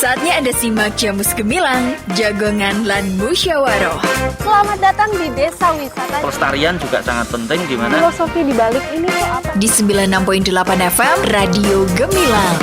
Saatnya Anda simak Jamus Gemilang, Jagongan lan Musyawaroh. Selamat datang di Desa Wisata. Pelestarian juga sangat penting, di mana Filosofi di balik ini tuh apa? Di 96.8 FM Radio Gemilang.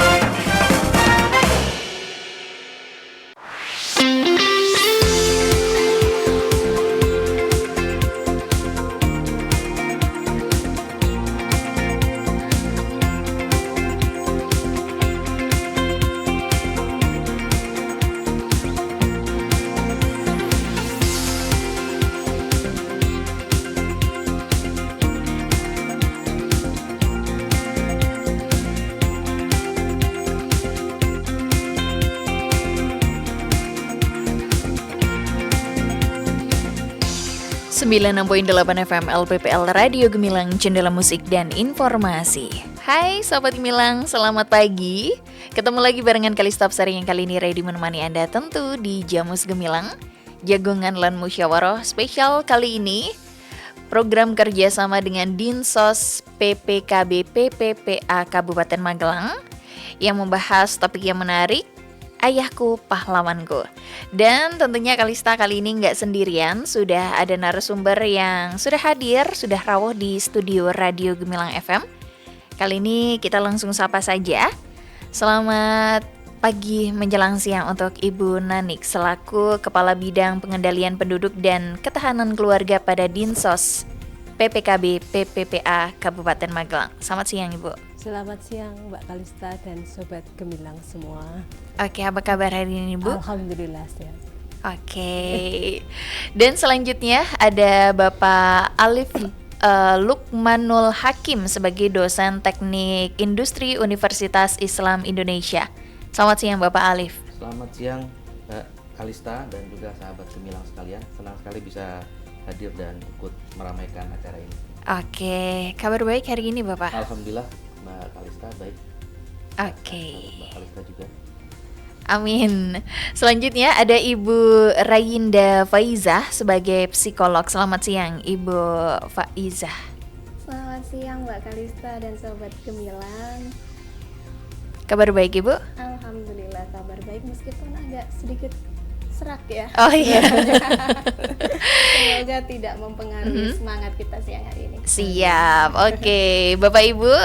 Sembilan 96.8 FM LPPL Radio Gemilang, Jendela Musik dan Informasi. Hai Sobat Gemilang, selamat pagi. Ketemu lagi barengan Kalista Absari yang kali ini ready menemani Anda tentu di Jamus Gemilang, Jagongan lan Musyawaroh spesial kali ini. Program kerjasama dengan Dinsos PPKB PPPA Kabupaten Magelang yang membahas topik yang menarik, Ayahku Pahlawanku. Dan tentunya Kalista kali ini nggak sendirian, sudah ada narasumber yang sudah hadir, sudah rawuh di studio Radio Gemilang FM. Kali ini kita langsung sapa saja. Selamat pagi menjelang siang untuk Ibu Nanik selaku Kepala Bidang Pengendalian Penduduk dan Ketahanan Keluarga pada Dinsos PPKB PPPA Kabupaten Magelang. Selamat siang Ibu. Selamat siang Mbak Kalista dan Sobat Gemilang semua. Oke, apa kabar hari ini Bu? Alhamdulillah sehat. Oke. Dan selanjutnya ada Bapak Alif Lukmanul Hakim sebagai dosen teknik industri Universitas Islam Indonesia. Selamat siang Bapak Alif. selamat siang Mbak Kalista dan juga sahabat Gemilang sekalian. Senang sekali bisa hadir dan ikut meramaikan acara ini. Oke, kabar baik hari ini Bapak? Alhamdulillah Mbak Kalista baik. Oke. Mbak Kalista juga. Amin. Selanjutnya ada Ibu Rayinda Faizah sebagai psikolog. Selamat siang Ibu Faizah. Selamat siang Mbak Kalista dan Sobat Gemilang. Kabar baik Ibu? Alhamdulillah kabar baik meskipun agak sedikit serak ya. Oh iya. Semoga tidak mempengaruhi semangat kita siang hari ini. Siap. Oke, Bapak Ibu,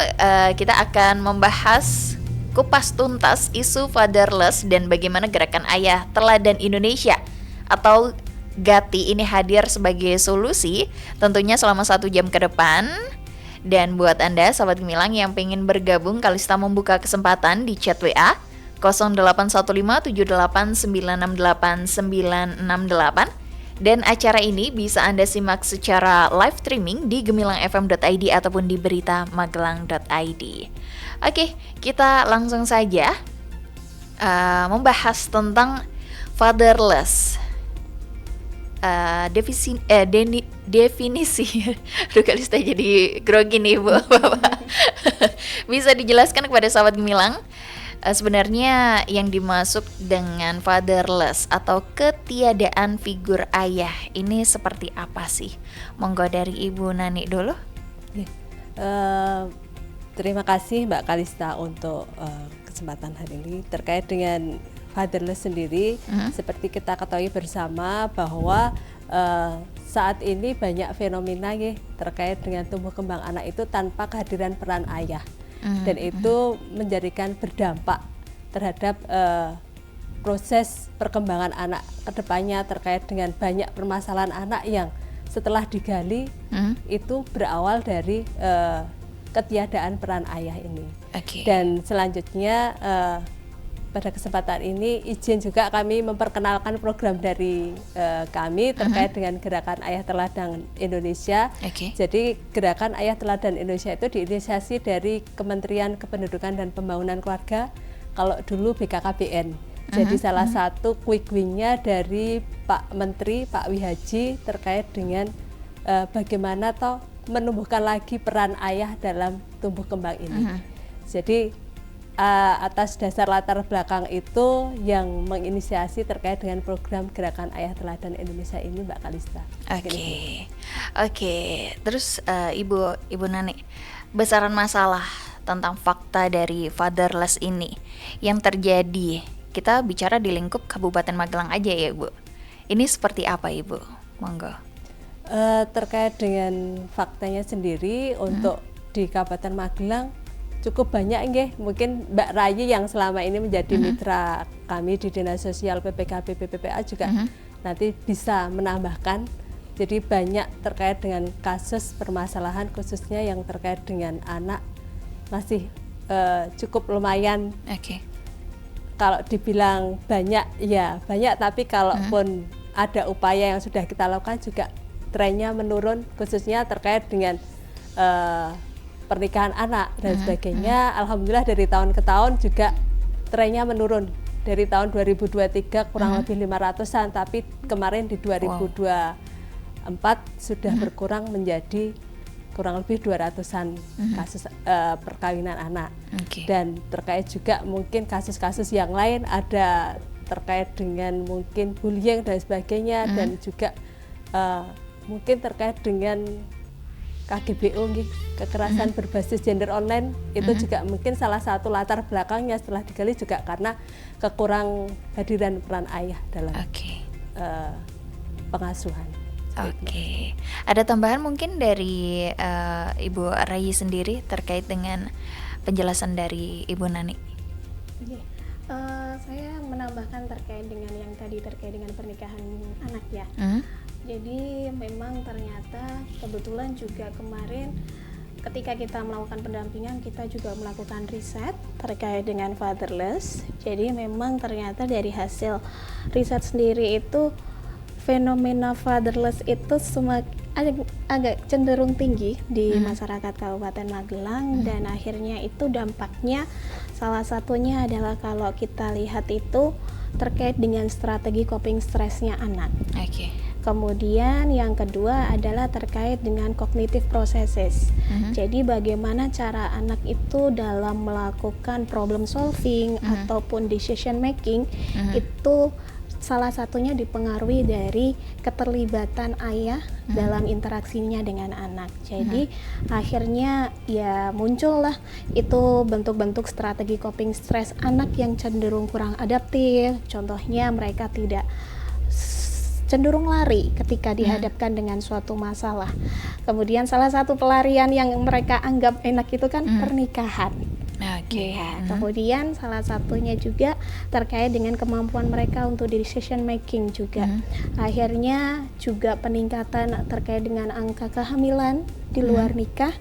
kita akan membahas kupas tuntas isu fatherless dan bagaimana gerakan Ayah Teladan Indonesia atau GATI ini hadir sebagai solusi tentunya selama 1 jam ke depan. Dan buat Anda Sobat Gemilang yang pengen bergabung, Kalista membuka kesempatan di chat WA 081578968968 dan acara ini bisa Anda simak secara live streaming di gemilangfm.id ataupun di beritamagelang.id. Oke, kita langsung saja membahas tentang fatherless. Definisi aduh Kalista jadi grogi nih Bu. Bisa dijelaskan kepada sahabat Gemilang sebenarnya yang dimaksud dengan fatherless atau ketiadaan figur ayah ini seperti apa sih? Monggo dari Ibu Nani dulu. Terima kasih Mbak Kalista untuk kesempatan hari ini terkait dengan fatherless sendiri. Seperti kita ketahui bersama bahwa saat ini banyak fenomena terkait dengan tumbuh kembang anak itu tanpa kehadiran peran ayah. Dan itu menjadikan berdampak terhadap proses perkembangan anak kedepannya terkait dengan banyak permasalahan anak yang setelah digali itu berawal dari ketiadaan peran ayah ini. Dan selanjutnya pada kesempatan ini izin juga kami memperkenalkan program dari kami terkait dengan Gerakan Ayah Teladan Indonesia. Jadi Gerakan Ayah Teladan Indonesia itu diinisiasi dari Kementerian Kependudukan dan Pembangunan Keluarga, kalau dulu BKKBN. Jadi salah satu quick win-nya dari Pak Menteri, Pak Wihaji terkait dengan bagaimana toh menumbuhkan lagi peran ayah dalam tumbuh kembang ini. Jadi atas dasar latar belakang itu yang menginisiasi terkait dengan program Gerakan Ayah Teladan Indonesia ini Mbak Kalista. Oke. Terus Ibu Nani, besaran masalah tentang fakta dari fatherless ini yang terjadi kita bicara di lingkup Kabupaten Magelang aja ya Bu. Ini seperti apa Ibu? Monggo. Terkait dengan faktanya sendiri untuk di Kabupaten Magelang cukup banyak nggih. Mungkin Mbak Rayi yang selama ini menjadi mitra kami di Dinas Sosial PPKB PPPA juga nanti bisa menambahkan. Jadi banyak terkait dengan kasus permasalahan khususnya yang terkait dengan anak masih cukup lumayan. Oke. Kalau dibilang banyak, ya banyak, tapi kalaupun ada upaya yang sudah kita lakukan juga trennya menurun, khususnya terkait dengan pernikahan anak dan sebagainya. Alhamdulillah dari tahun ke tahun juga trennya menurun. Dari tahun 2023 kurang lebih 500-an, tapi kemarin di 2024 sudah berkurang menjadi kurang lebih 200-an kasus perkawinan anak. Dan terkait juga mungkin kasus-kasus yang lain ada terkait dengan mungkin bullying dan sebagainya, dan juga mungkin terkait dengan KGBO, kekerasan berbasis gender online, itu juga mungkin salah satu latar belakangnya setelah digali juga karena kekurang hadiran peran ayah dalam pengasuhan. Oke. Ada tambahan mungkin dari Ibu Rayi sendiri terkait dengan penjelasan dari Ibu Nani? Saya menambahkan terkait dengan yang tadi terkait dengan pernikahan anak ya. Jadi memang ternyata kebetulan juga kemarin ketika kita melakukan pendampingan, kita juga melakukan riset terkait dengan fatherless. Jadi memang ternyata dari hasil riset sendiri itu fenomena fatherless itu agak cenderung tinggi di masyarakat Kabupaten Magelang, dan akhirnya itu dampaknya salah satunya adalah kalau kita lihat itu terkait dengan strategi coping stresnya anak. Kemudian yang kedua adalah terkait dengan cognitive processes. Jadi bagaimana cara anak itu dalam melakukan problem solving ataupun decision making itu salah satunya dipengaruhi dari keterlibatan ayah dalam interaksinya dengan anak. Jadi akhirnya ya muncullah itu bentuk-bentuk strategi coping stress anak yang cenderung kurang adaptif. Contohnya mereka tidak cenderung lari ketika dihadapkan dengan suatu masalah. Kemudian salah satu pelarian yang mereka anggap enak itu kan pernikahan. Kemudian salah satunya juga terkait dengan kemampuan mereka untuk decision making juga. Akhirnya juga peningkatan terkait dengan angka kehamilan di luar nikah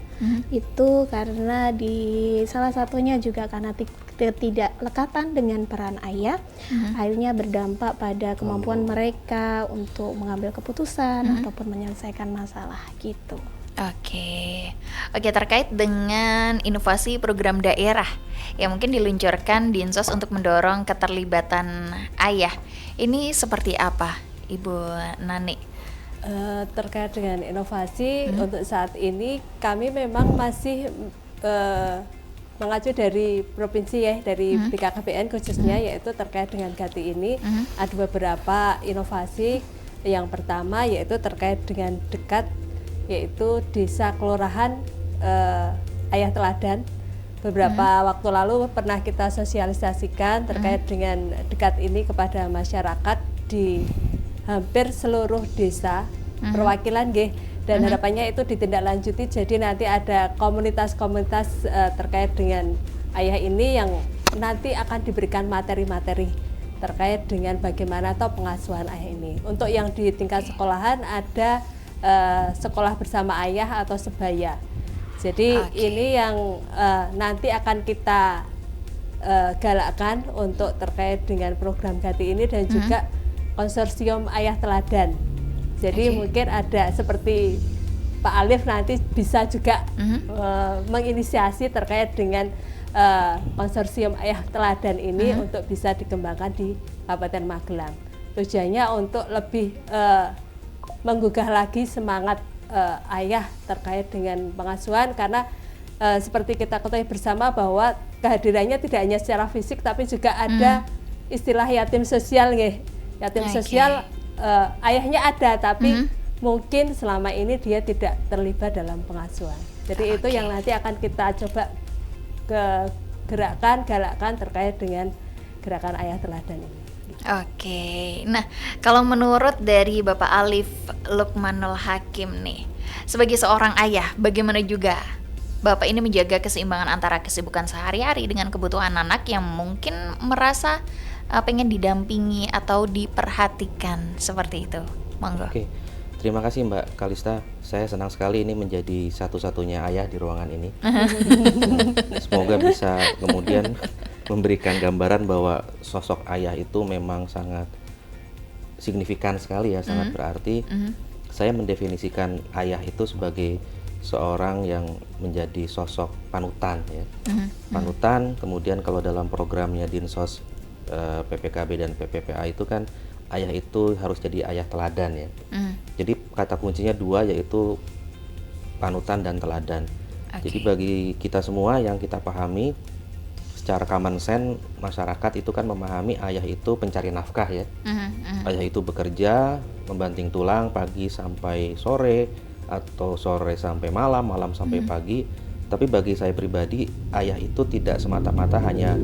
itu karena di salah satunya juga karena tidak lekatan dengan peran ayah, akhirnya berdampak pada kemampuan mereka untuk mengambil keputusan ataupun menyelesaikan masalah gitu. Oke, terkait dengan inovasi program daerah yang mungkin diluncurkan Dinsos untuk mendorong keterlibatan ayah, ini seperti apa, Ibu Nani? Terkait dengan inovasi untuk saat ini kami memang masih mengacu dari provinsi ya, dari BKKBN khususnya, yaitu terkait dengan Gati ini ada beberapa inovasi. Yang pertama yaitu terkait dengan dekat, yaitu desa kelurahan ayah teladan. Beberapa waktu lalu pernah kita sosialisasikan terkait dengan dekat ini kepada masyarakat di hampir seluruh desa perwakilan nggih, dan harapannya itu ditindaklanjuti, jadi nanti ada komunitas-komunitas terkait dengan ayah ini yang nanti akan diberikan materi-materi terkait dengan bagaimana atau pengasuhan ayah ini. Untuk yang di tingkat sekolahan ada sekolah bersama ayah atau sebaya. Jadi ini yang nanti akan kita galakkan untuk terkait dengan program Gati ini, dan juga konsorsium ayah teladan. Jadi mungkin ada seperti Pak Alif nanti bisa juga menginisiasi terkait dengan konsorsium ayah teladan ini untuk bisa dikembangkan di Kabupaten Magelang. Tujuannya untuk lebih menggugah lagi semangat ayah terkait dengan pengasuhan, karena seperti kita ketahui bersama bahwa kehadirannya tidak hanya secara fisik tapi juga ada istilah yatim sosial nggih. Yatim sosial ayahnya ada tapi mungkin selama ini dia tidak terlibat dalam pengasuhan. Jadi itu yang nanti akan kita coba galakkan terkait dengan gerakan ayah teladan ini. Oke, nah kalau menurut dari Bapak Alif Lukmanul Hakim nih, sebagai seorang ayah, bagaimana juga Bapak ini menjaga keseimbangan antara kesibukan sehari-hari dengan kebutuhan anak yang mungkin merasa pengen didampingi atau diperhatikan seperti itu? Monggo. Oke, terima kasih Mbak Kalista. Saya senang sekali ini menjadi satu-satunya ayah di ruangan ini. Semoga bisa kemudian memberikan gambaran bahwa sosok ayah itu memang sangat signifikan sekali ya, sangat berarti. Saya mendefinisikan ayah itu sebagai seorang yang menjadi sosok panutan ya. Panutan, kemudian kalau dalam programnya Dinsos PPKB dan PPPA itu kan ayah itu harus jadi ayah teladan ya. Jadi kata kuncinya dua, yaitu panutan dan teladan. Jadi bagi kita semua yang kita pahami secara common sense, masyarakat itu kan memahami ayah itu pencari nafkah ya. Ayah itu bekerja, membanting tulang pagi sampai sore, atau sore sampai malam, malam sampai pagi. Tapi bagi saya pribadi, ayah itu tidak semata-mata hanya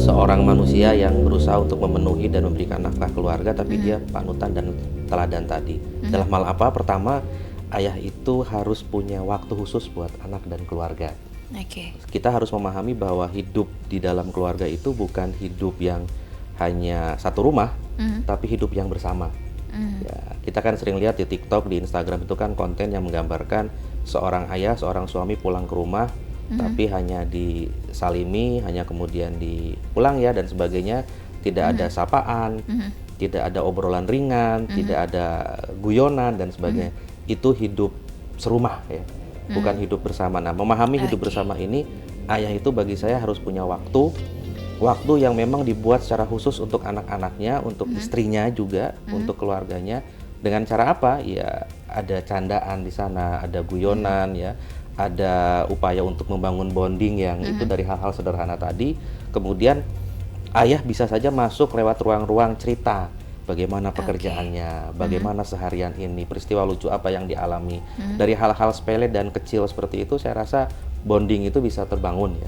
seorang manusia yang berusaha untuk memenuhi dan memberikan nafkah keluarga, tapi dia panutan dan teladan tadi. Dalam hal apa? Pertama, ayah itu harus punya waktu khusus buat anak dan keluarga. Kita harus memahami bahwa hidup di dalam keluarga itu bukan hidup yang hanya satu rumah, tapi hidup yang bersama. Ya, kita kan sering lihat di TikTok, di Instagram itu kan konten yang menggambarkan seorang ayah, seorang suami pulang ke rumah, tapi hanya disalimi, hanya kemudian dipulang ya dan sebagainya, tidak ada sapaan, tidak ada obrolan ringan, tidak ada guyonan dan sebagainya. Itu hidup serumah ya. Bukan hidup bersama. Nah, memahami hidup bersama ini, ayah itu bagi saya harus punya waktu yang memang dibuat secara khusus untuk anak-anaknya, untuk istrinya juga, untuk keluarganya. Dengan cara apa? Ya, ada candaan di sana, ada guyonan ya, ada upaya untuk membangun bonding yang itu dari hal-hal sederhana tadi. Kemudian ayah bisa saja masuk lewat ruang-ruang cerita. Bagaimana pekerjaannya, bagaimana seharian ini, peristiwa lucu apa yang dialami. Dari hal-hal sepele dan kecil seperti itu, saya rasa bonding itu bisa terbangun ya.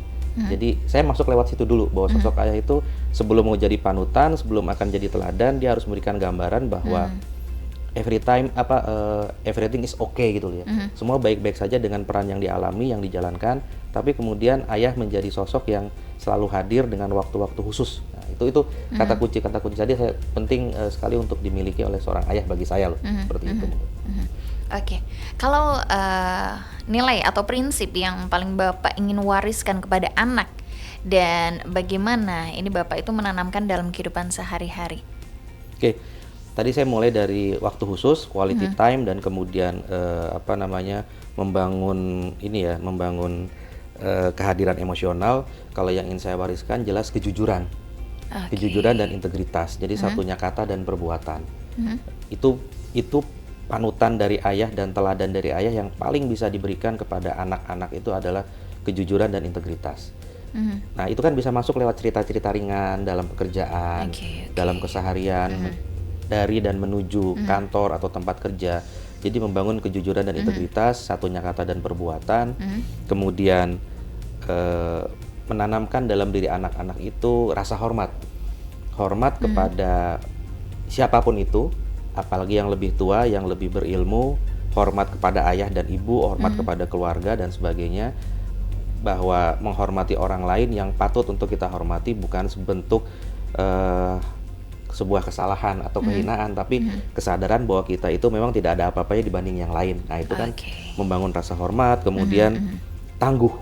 Jadi saya masuk lewat situ dulu, bahwa sosok ayah itu sebelum mau jadi panutan, sebelum akan jadi teladan, dia harus memberikan gambaran bahwa everything is okay gitu ya. Semua baik-baik saja dengan peran yang dialami, yang dijalankan, tapi kemudian ayah menjadi sosok yang selalu hadir dengan waktu-waktu khusus. Nah, itu kata kunci tadi saya penting sekali untuk dimiliki oleh seorang ayah bagi saya loh, seperti itu. Oke, kalau nilai atau prinsip yang paling Bapak ingin wariskan kepada anak dan bagaimana ini Bapak itu menanamkan dalam kehidupan sehari-hari? Oke, tadi saya mulai dari waktu khusus, quality time, dan kemudian membangun kehadiran emosional. Kalau yang ingin saya wariskan jelas kejujuran, kejujuran dan integritas. Jadi satunya kata dan perbuatan. Itu panutan dari ayah dan teladan dari ayah yang paling bisa diberikan kepada anak-anak itu adalah kejujuran dan integritas. Nah, itu kan bisa masuk lewat cerita-cerita ringan dalam pekerjaan, dalam keseharian, dari dan menuju kantor atau tempat kerja. Jadi membangun kejujuran dan integritas, satunya kata dan perbuatan. Kemudian menanamkan dalam diri anak-anak itu rasa hormat kepada siapapun itu, apalagi yang lebih tua, yang lebih berilmu, hormat kepada ayah dan ibu, hormat kepada keluarga dan sebagainya. Bahwa menghormati orang lain yang patut untuk kita hormati bukan sebentuk sebuah kesalahan atau kehinaan, tapi kesadaran bahwa kita itu memang tidak ada apa-apanya dibanding yang lain. Nah, itu kan membangun rasa hormat, kemudian tangguh.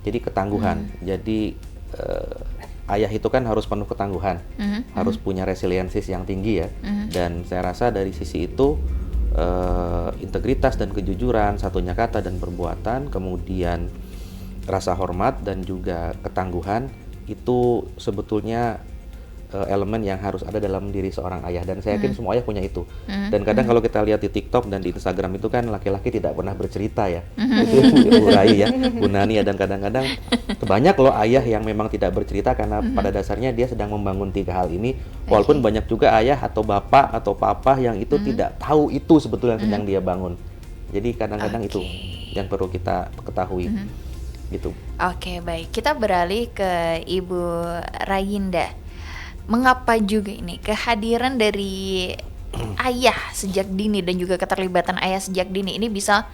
Jadi ketangguhan. Jadi ayah itu kan harus penuh ketangguhan, harus punya resiliensis yang tinggi ya. Dan saya rasa dari sisi itu integritas dan kejujuran, satunya kata dan perbuatan, kemudian rasa hormat dan juga ketangguhan itu sebetulnya elemen yang harus ada dalam diri seorang ayah, dan saya yakin semua ayah punya itu. Dan kadang kalau kita lihat di TikTok dan di Instagram itu kan laki-laki tidak pernah bercerita ya, itu Bu Rai ya, Bu Nani ya, dan kadang-kadang banyak loh ayah yang memang tidak bercerita karena pada dasarnya dia sedang membangun tiga hal ini, walaupun banyak juga ayah atau bapak atau papa yang itu tidak tahu itu sebetulnya yang sedang dia bangun. Jadi kadang-kadang itu yang perlu kita ketahui. gitu. Oke, baik. Kita beralih ke Ibu Rayinda. Mengapa juga ini kehadiran dari ayah sejak dini dan juga keterlibatan ayah sejak dini ini bisa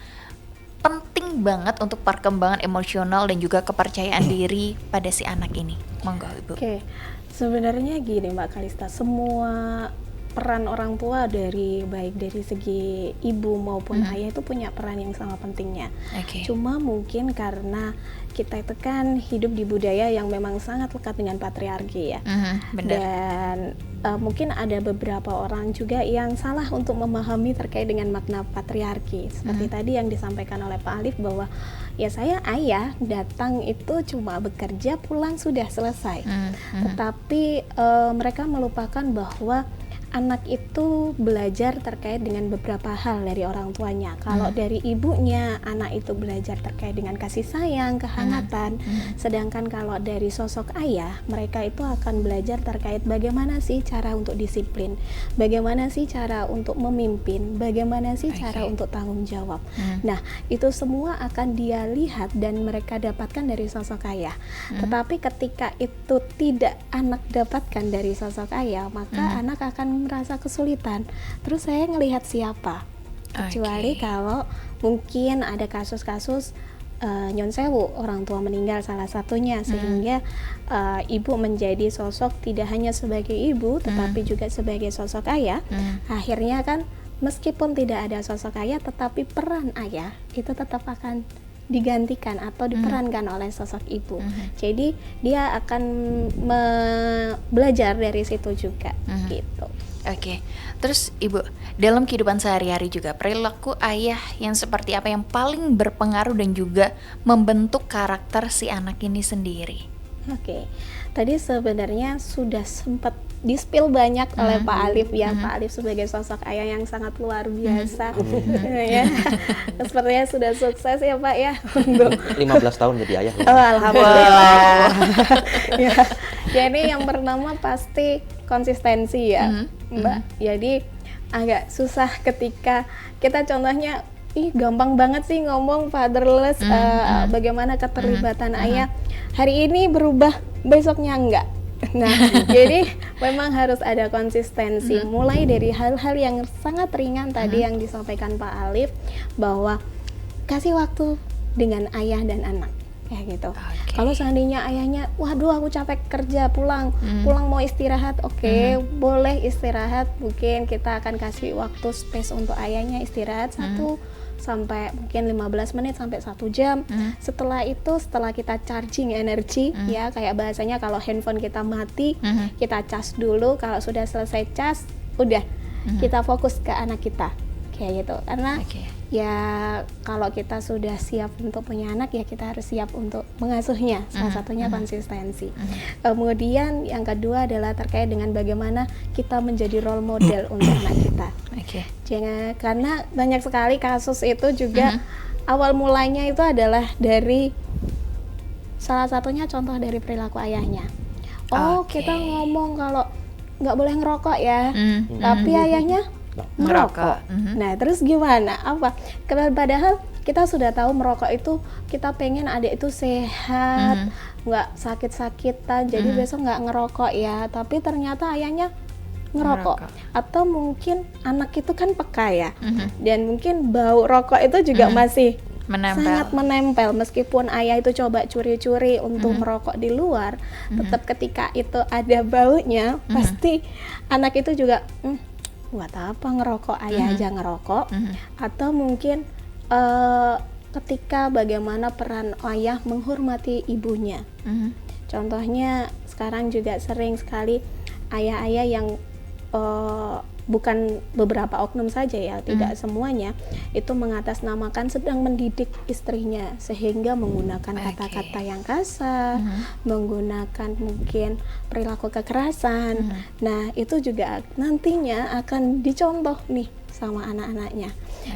penting banget untuk perkembangan emosional dan juga kepercayaan diri pada si anak ini? Monggo Ibu. Oke, sebenarnya gini Mbak Kalista, semua peran orang tua baik dari segi ibu maupun ayah itu punya peran yang sangat pentingnya. Cuma mungkin karena kita itu kan hidup di budaya yang memang sangat lekat dengan patriarki ya. Dan mungkin ada beberapa orang juga yang salah untuk memahami terkait dengan makna patriarki. Seperti tadi yang disampaikan oleh Pak Alif bahwa ya saya ayah datang itu cuma bekerja pulang sudah selesai. Tetapi mereka melupakan bahwa anak itu belajar terkait dengan beberapa hal dari orang tuanya. Kalau dari ibunya, anak itu belajar terkait dengan kasih sayang, kehangatan. Sedangkan kalau dari sosok ayah, mereka itu akan belajar terkait bagaimana sih cara untuk disiplin, bagaimana sih cara untuk memimpin, bagaimana sih cara untuk tanggung jawab. Nah, itu semua akan dia lihat dan mereka dapatkan dari sosok ayah. Tetapi ketika itu tidak anak dapatkan dari sosok ayah, maka anak akan merasa kesulitan. Terus saya ngelihat siapa? Kecuali kalau mungkin ada kasus-kasus nyon sewu, orang tua meninggal salah satunya, sehingga ibu menjadi sosok tidak hanya sebagai ibu tetapi juga sebagai sosok ayah. Akhirnya kan meskipun tidak ada sosok ayah tetapi peran ayah itu tetap akan digantikan atau diperankan oleh sosok ibu. Jadi dia akan belajar dari situ juga gitu. Oke, terus Ibu, dalam kehidupan sehari-hari juga perilaku ayah yang seperti apa yang paling berpengaruh dan juga membentuk karakter si anak ini sendiri? Oke, tadi sebenarnya sudah sempat di-spill banyak oleh Pak Alif ya. Pak Alif sebagai sosok ayah yang sangat luar biasa. Ya. Sepertinya sudah sukses ya Pak ya. 15 tahun jadi ayah. Alhamdulillah. Ya. Jadi yang pertama pasti konsistensi ya Mbak. Jadi agak susah ketika kita contohnya gampang banget sih ngomong fatherless, bagaimana keterlibatan ayah hari ini berubah besoknya enggak. Nah, jadi memang harus ada konsistensi mulai dari hal-hal yang sangat ringan tadi yang disampaikan Pak Alif, bahwa kasih waktu dengan ayah dan anak kayak gitu. Kalau seandainya ayahnya, waduh aku capek kerja, pulang mau istirahat, boleh istirahat, mungkin kita akan kasih waktu space untuk ayahnya istirahat 1 sampai mungkin 15 menit sampai 1 jam. Setelah itu, setelah kita charging energi ya, kayak bahasanya kalau handphone kita mati, kita cas dulu. Kalau sudah selesai cas, udah kita fokus ke anak kita kayak gitu. Karena ya kalau kita sudah siap untuk punya anak, ya kita harus siap untuk mengasuhnya. Salah satunya konsistensi. Kemudian yang kedua adalah terkait dengan bagaimana kita menjadi role model untuk anak kita. Jangan, karena banyak sekali kasus itu juga awal mulanya itu adalah dari salah satunya contoh dari perilaku ayahnya. Kita ngomong kalau nggak boleh ngerokok ya, tapi ayahnya merokok. Nah, terus gimana? Apa? Padahal kita sudah tahu merokok itu kita pengen adik itu sehat, nggak sakit-sakitan, jadi besok nggak ngerokok ya. Tapi ternyata ayahnya ngerokok. Atau mungkin anak itu kan peka ya, dan mungkin bau rokok itu juga masih sangat menempel. Meskipun ayah itu coba curi-curi untuk merokok di luar, tetap ketika itu ada baunya, pasti anak itu juga buat apa ngerokok, ayah aja ngerokok. Atau mungkin ketika bagaimana peran ayah menghormati ibunya. Contohnya sekarang juga sering sekali ayah-ayah yang bukan beberapa oknum saja ya, tidak semuanya, itu mengatasnamakan sedang mendidik istrinya sehingga menggunakan kata-kata yang kasar, menggunakan mungkin perilaku kekerasan. Nah, itu juga nantinya akan dicontoh nih sama anak-anaknya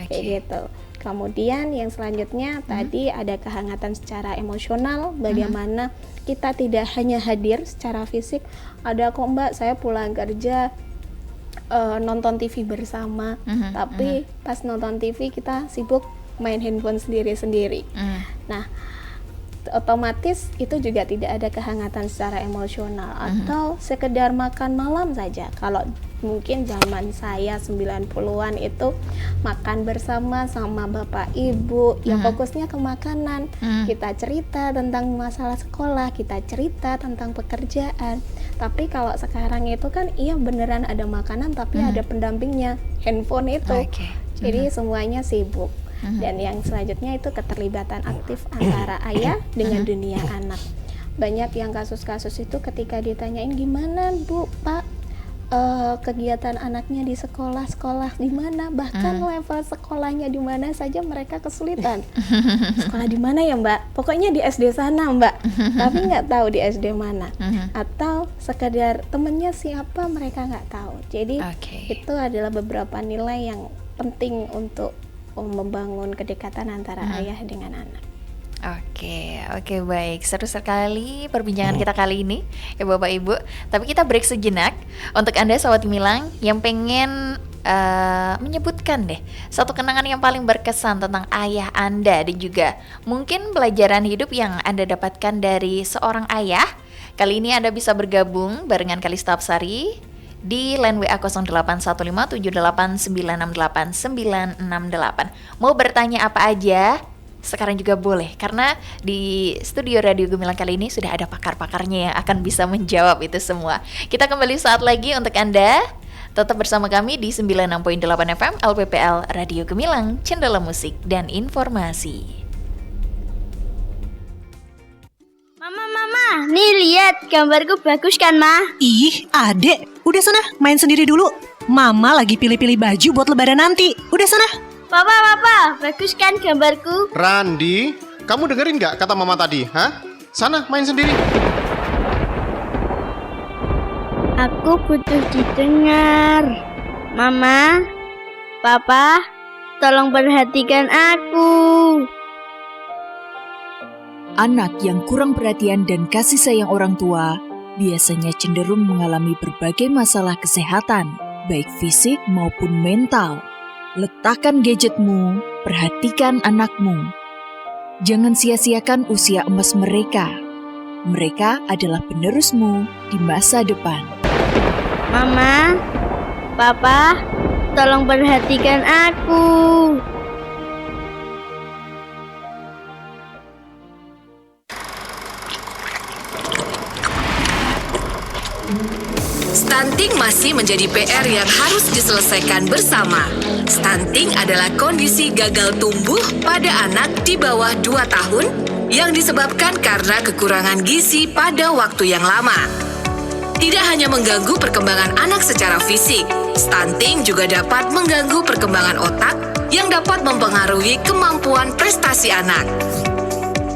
kayak gitu. Kemudian yang selanjutnya tadi ada kehangatan secara emosional, bagaimana kita tidak hanya hadir secara fisik. Ada kok Mbak, saya pulang kerja nonton TV bersama, tapi pas nonton TV kita sibuk main handphone sendiri-sendiri. Nah, otomatis itu juga tidak ada kehangatan secara emosional. Atau sekedar makan malam saja. Kalau mungkin zaman saya 90-an itu makan bersama sama bapak ibu, ya fokusnya ke makanan. Kita cerita tentang masalah sekolah, kita cerita tentang pekerjaan. Tapi kalau sekarang itu kan iya beneran ada makanan tapi ada pendampingnya, handphone itu. Jadi semuanya sibuk. Dan yang selanjutnya itu keterlibatan aktif antara ayah dengan dunia anak. Banyak yang kasus-kasus itu ketika ditanyain gimana Bu, Pak, kegiatan anaknya di sekolah di mana, bahkan level sekolahnya di mana saja mereka kesulitan. Sekolah di mana ya Mbak? Pokoknya di SD sana Mbak, tapi nggak tahu di SD mana. Atau sekedar temennya siapa mereka nggak tahu. Jadi itu adalah beberapa nilai yang penting untuk membangun kedekatan antara ayah dengan anak. Oke, baik. Seru sekali perbincangan kita kali ini, ya Bapak Ibu. Tapi kita break sejenak untuk Anda Sobat Gemilang yang pengen menyebutkan deh satu kenangan yang paling berkesan tentang ayah Anda dan juga mungkin pelajaran hidup yang Anda dapatkan dari seorang ayah. Kali ini Anda bisa bergabung barengan Kalista Apsari di line WA 081578968968. Mau bertanya apa aja? Sekarang juga boleh, karena di studio Radio Gemilang kali ini sudah ada pakar-pakarnya yang akan bisa menjawab itu semua. Kita kembali saat lagi untuk Anda. Tetap bersama kami di 96.8 FM LPPL Radio Gemilang, Cendela Musik dan Informasi. Mama, nih lihat gambarku bagus kan, Ma? Ih, adek, udah sana main sendiri dulu. Mama lagi pilih-pilih baju buat lebaran nanti. Udah sana. Papa, bagus kan gambarku? Randi, kamu dengerin gak kata Mama tadi? Hah? Sana main sendiri. Aku butuh didengar. Mama, Papa, tolong perhatikan aku. Anak yang kurang perhatian dan kasih sayang orang tua biasanya cenderung mengalami berbagai masalah kesehatan, baik fisik maupun mental. Letakkan gadgetmu, perhatikan anakmu. Jangan sia-siakan usia emas mereka. Mereka adalah penerusmu di masa depan. Mama, Papa, tolong perhatikan aku. Stunting masih menjadi PR yang harus diselesaikan bersama. Stunting adalah kondisi gagal tumbuh pada anak di bawah 2 tahun yang disebabkan karena kekurangan gizi pada waktu yang lama. Tidak hanya mengganggu perkembangan anak secara fisik, stunting juga dapat mengganggu perkembangan otak yang dapat mempengaruhi kemampuan prestasi anak.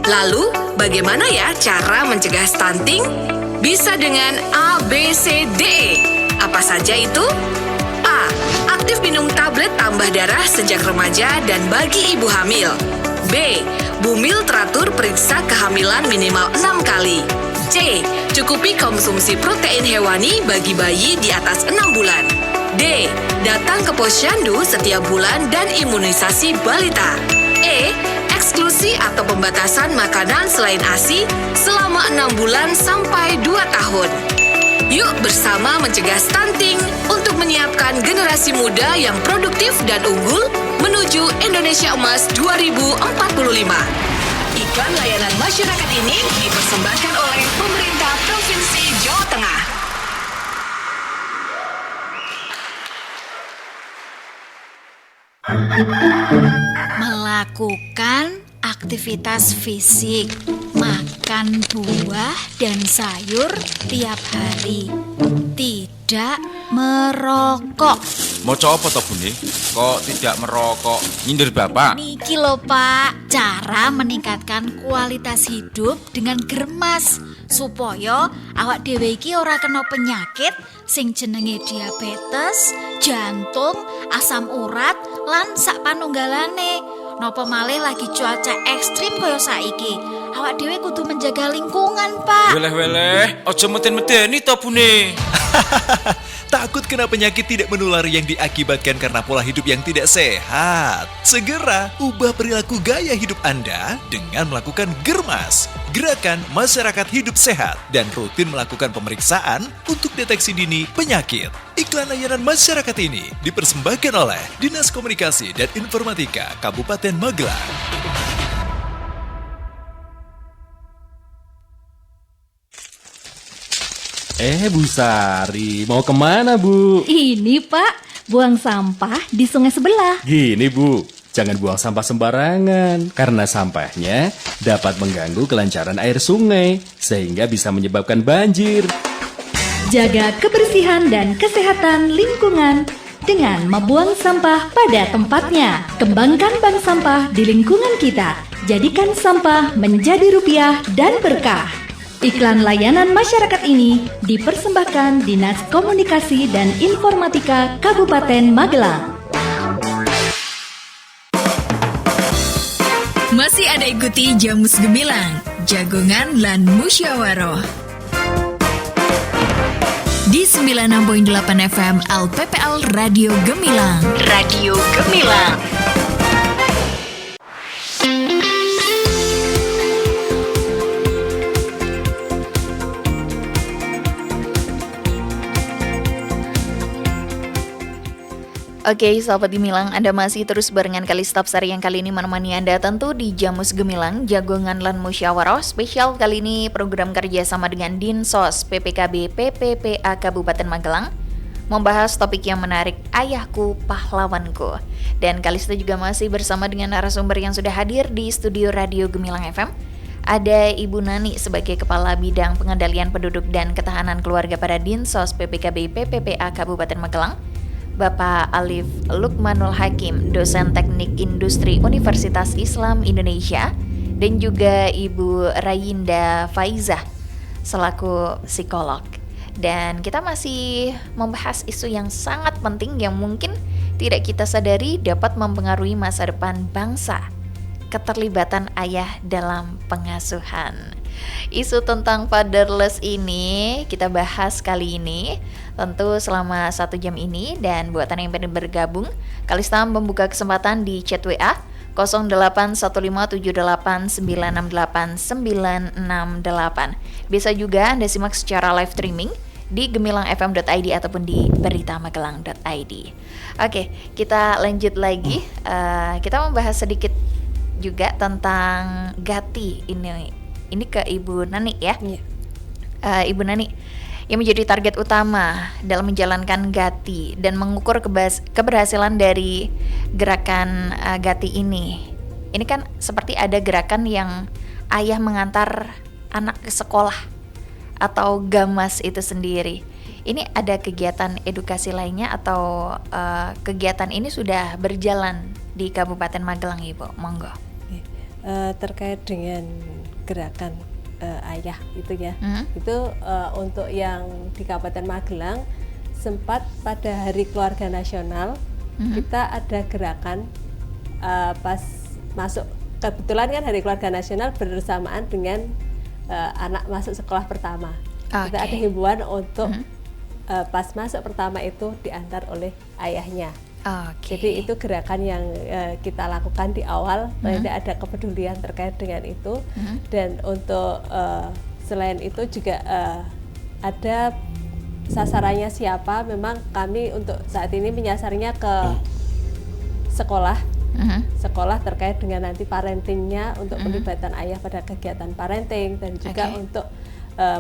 Lalu, bagaimana ya cara mencegah stunting? Bisa dengan A, B, C, D, E. Apa saja itu? A. Aktif minum tablet tambah darah sejak remaja dan bagi ibu hamil. B. Bumil teratur periksa kehamilan minimal 6 kali. C. Cukupi konsumsi protein hewani bagi bayi di atas 6 bulan. D. Datang ke posyandu setiap bulan dan imunisasi balita. E. Eksklusi atau pembatasan makanan selain ASI selama 6 bulan sampai 2 tahun. Yuk bersama mencegah stunting untuk menyiapkan generasi muda yang produktif dan unggul menuju Indonesia Emas 2045. Iklan layanan masyarakat ini dipersembahkan oleh pemerintah Provinsi Jawa Tengah. Melakukan aktivitas fisik, makan buah dan sayur tiap hari, tidak merokok. Mau coba toh Buni? Kok tidak merokok? Nyindir bapak? Niki lho Pak, cara meningkatkan kualitas hidup dengan germas supaya awak dhewe iki ora kena penyakit sing jenenge diabetes, jantung, asam urat, lan sak panunggalane. Napa malih lagi cuaca ekstrim kaya saiki. Awak dhewe kudu menjaga lingkungan, Pak. Weleh-weleh, aja meten-meteni to Bune. Takut kena penyakit tidak menular yang diakibatkan karena pola hidup yang tidak sehat? Segera ubah perilaku gaya hidup Anda dengan melakukan Germas, Gerakan Masyarakat Hidup Sehat, dan rutin melakukan pemeriksaan untuk deteksi dini penyakit. Iklan layanan masyarakat ini dipersembahkan oleh Dinas Komunikasi dan Informatika Kabupaten Magelang. Bu Sari, mau kemana Bu? Ini Pak, buang sampah di sungai sebelah. Gini Bu, jangan buang sampah sembarangan, karena sampahnya dapat mengganggu kelancaran air sungai, sehingga bisa menyebabkan banjir. Jaga kebersihan dan kesehatan lingkungan dengan membuang sampah pada tempatnya. Kembangkan bank sampah di lingkungan kita. Jadikan sampah menjadi rupiah dan berkah. Iklan layanan masyarakat ini dipersembahkan Dinas Komunikasi dan Informatika Kabupaten Magelang. Masih Anda ikuti Jamus Gemilang, Jagongan lan Musyawaroh. Di 96.8 FM LPPL Radio Gemilang. Radio Gemilang. Oke, sahabat Gemilang, Anda masih terus barengan Kalistap Sari yang kali ini menemani Anda tentu di Jamus Gemilang, Jagongan lan Musyawaroh. Spesial kali ini program kerjasama dengan Dinsos PPKB PPPA Kabupaten Magelang membahas topik yang menarik, Ayahku Pahlawanku. Dan Kalista juga masih bersama dengan narasumber yang sudah hadir di studio Radio Gemilang FM. Ada Ibu Nani sebagai Kepala Bidang Pengendalian Penduduk dan Ketahanan Keluarga pada Dinsos PPKB PPPA Kabupaten Magelang, Bapak Alif Lukmanul Hakim, dosen teknik industri Universitas Islam Indonesia, dan juga Ibu Rayinda Faizah selaku psikolog. Dan kita masih membahas isu yang sangat penting yang mungkin tidak kita sadari dapat mempengaruhi masa depan bangsa, keterlibatan ayah dalam pengasuhan. Isu tentang fatherless ini kita bahas kali ini tentu selama 1 jam ini. Dan buat Anda yang pengen bergabung, Kalista membuka kesempatan di chat WA 08157968968. Bisa juga Anda simak secara live streaming di gemilangfm.id ataupun di beritamagelang.id. Oke, kita lanjut lagi. Kita membahas sedikit juga tentang Gati ini ke Ibu Nani ya. Ibu Nani, yang menjadi target utama dalam menjalankan Gati dan mengukur keberhasilan dari gerakan Gati ini kan seperti ada gerakan yang ayah mengantar anak ke sekolah atau gamas itu sendiri. Ini ada kegiatan edukasi lainnya atau kegiatan ini sudah berjalan di Kabupaten Magelang, Ibu? Monggo. Terkait dengan gerakan ayah itu ya, itu untuk yang di Kabupaten Magelang sempat pada Hari Keluarga Nasional kita ada gerakan pas masuk, kebetulan kan Hari Keluarga Nasional bersamaan dengan anak masuk sekolah pertama. Kita ada himbauan untuk pas masuk pertama itu diantar oleh ayahnya. Jadi itu gerakan yang kita lakukan di awal, tidak ada kepedulian terkait dengan itu. Dan untuk selain itu juga ada sasarannya siapa. Memang kami untuk saat ini menyasarnya ke sekolah, sekolah terkait dengan nanti parentingnya untuk pelibatan ayah pada kegiatan parenting, dan juga untuk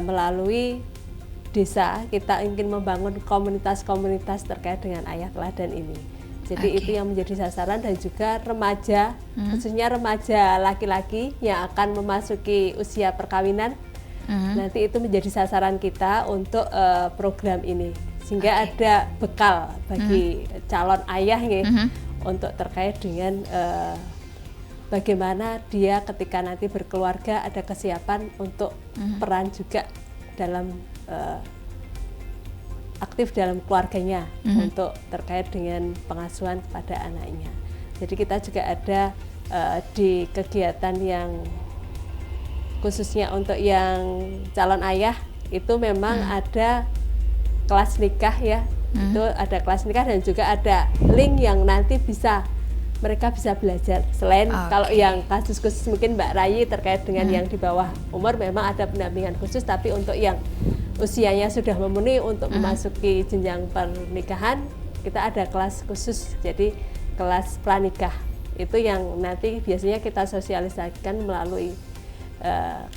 melalui desa kita ingin membangun komunitas-komunitas terkait dengan ayah teladan ini. Jadi itu yang menjadi sasaran, dan juga remaja, khususnya remaja laki-laki yang akan memasuki usia perkawinan. Nanti itu menjadi sasaran kita untuk program ini, sehingga ada bekal bagi calon ayah nih, untuk terkait dengan bagaimana dia ketika nanti berkeluarga ada kesiapan untuk peran juga dalam aktif dalam keluarganya, untuk terkait dengan pengasuhan kepada anaknya. Jadi kita juga ada di kegiatan yang khususnya untuk yang calon ayah itu memang ada kelas nikah ya, Itu ada kelas nikah dan juga ada link yang nanti mereka bisa belajar. Selain kalau yang kasus khusus mungkin Mbak Rayi terkait dengan yang di bawah umur memang ada pendampingan khusus, tapi untuk yang usianya sudah memenuhi untuk memasuki jenjang pernikahan, kita ada kelas khusus, jadi kelas pranikah. Itu yang nanti biasanya kita sosialisasikan melalui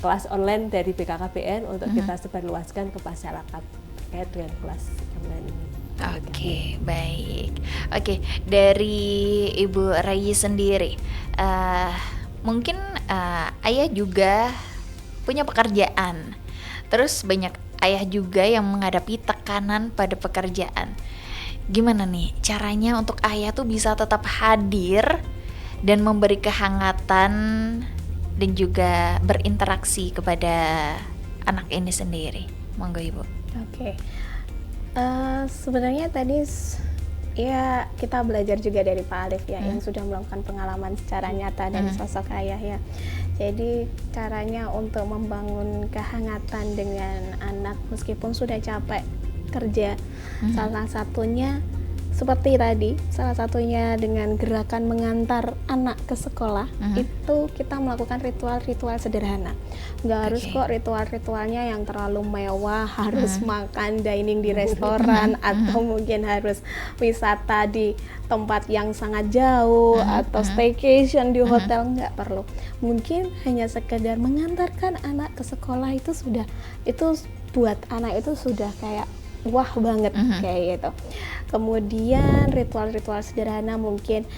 kelas online dari BKKBN untuk kita sebarluaskan ke masyarakat terkait dengan kelas online ini. Oke, baik. Oke, dari Ibu Rayi sendiri, mungkin ayah juga punya pekerjaan. Terus banyak ayah juga yang menghadapi tekanan pada pekerjaan. Gimana nih caranya untuk ayah tuh bisa tetap hadir dan memberi kehangatan dan juga berinteraksi kepada anak ini sendiri? Monggo Ibu. Oke. Sebenarnya tadi ya kita belajar juga dari Pak Alif ya, yang sudah melakukan pengalaman secara nyata dari sosok ayah ya. Jadi caranya untuk membangun kehangatan dengan anak meskipun sudah capek kerja, salah satunya seperti tadi, salah satunya dengan gerakan mengantar anak ke sekolah, itu kita melakukan ritual-ritual sederhana. Nggak harus kok ritual-ritualnya yang terlalu mewah, harus makan dining di restoran, atau mungkin harus wisata di tempat yang sangat jauh, atau staycation di hotel, nggak perlu. Mungkin hanya sekedar mengantarkan anak ke sekolah itu buat anak itu sudah kayak wah banget kayak gitu. Kemudian ritual-ritual sederhana mungkin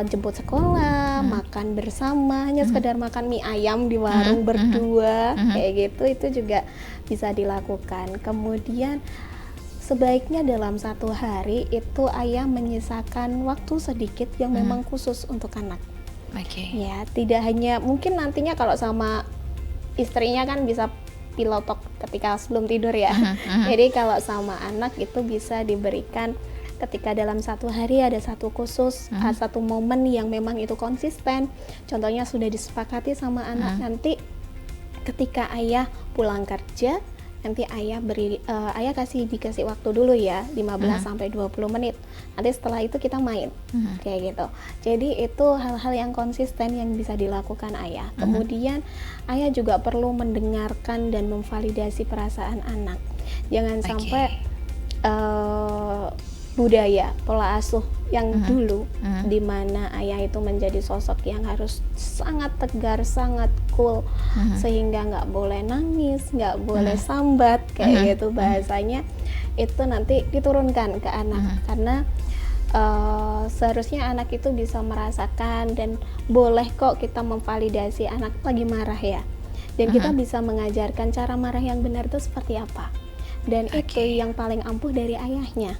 jemput sekolah, makan bersama, hanya sekedar makan mie ayam di warung berdua kayak gitu, itu juga bisa dilakukan. Kemudian sebaiknya dalam satu hari itu ayah menyisakan waktu sedikit yang memang khusus untuk anak. Ya, tidak hanya mungkin nantinya kalau sama istrinya kan bisa pillow talk ketika sebelum tidur ya. Jadi kalau sama anak itu bisa diberikan ketika dalam satu hari ada satu khusus, satu momen yang memang itu konsisten. Contohnya sudah disepakati sama anak, nanti ketika ayah pulang kerja, nanti ayah dikasih waktu dulu ya 15 sampai 20 menit. Nanti setelah itu kita main. Kayak gitu. Jadi itu hal-hal yang konsisten yang bisa dilakukan ayah. Kemudian ayah juga perlu mendengarkan dan memvalidasi perasaan anak. Jangan sampai budaya pola asuh yang dulu di mana ayah itu menjadi sosok yang harus sangat tegar, sangat cool, sehingga nggak boleh nangis, nggak boleh sambat kayak gitu bahasanya, itu nanti diturunkan ke anak. Karena seharusnya anak itu bisa merasakan dan boleh kok kita memvalidasi anak lagi marah ya, dan kita bisa mengajarkan cara marah yang benar itu seperti apa, dan itu yang paling ampuh dari ayahnya.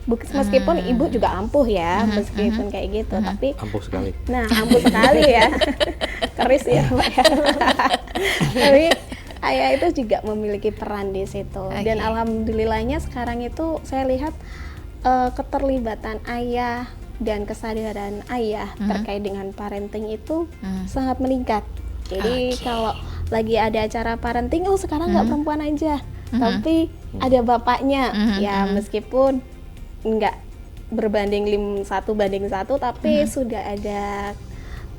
Meskipun ibu juga ampuh ya, meskipun kayak gitu, tapi ampuh sekali. Nah, ampuh sekali ya, keris ya, Mbak ya. Tapi ayah itu juga memiliki peran di situ. Dan alhamdulillahnya sekarang itu saya lihat keterlibatan ayah dan kesadaran ayah terkait dengan parenting itu sangat meningkat. Jadi kalau lagi ada acara parenting, sekarang nggak perempuan aja, tapi ada bapaknya. Ya meskipun nggak berbanding 1:1, tapi sudah ada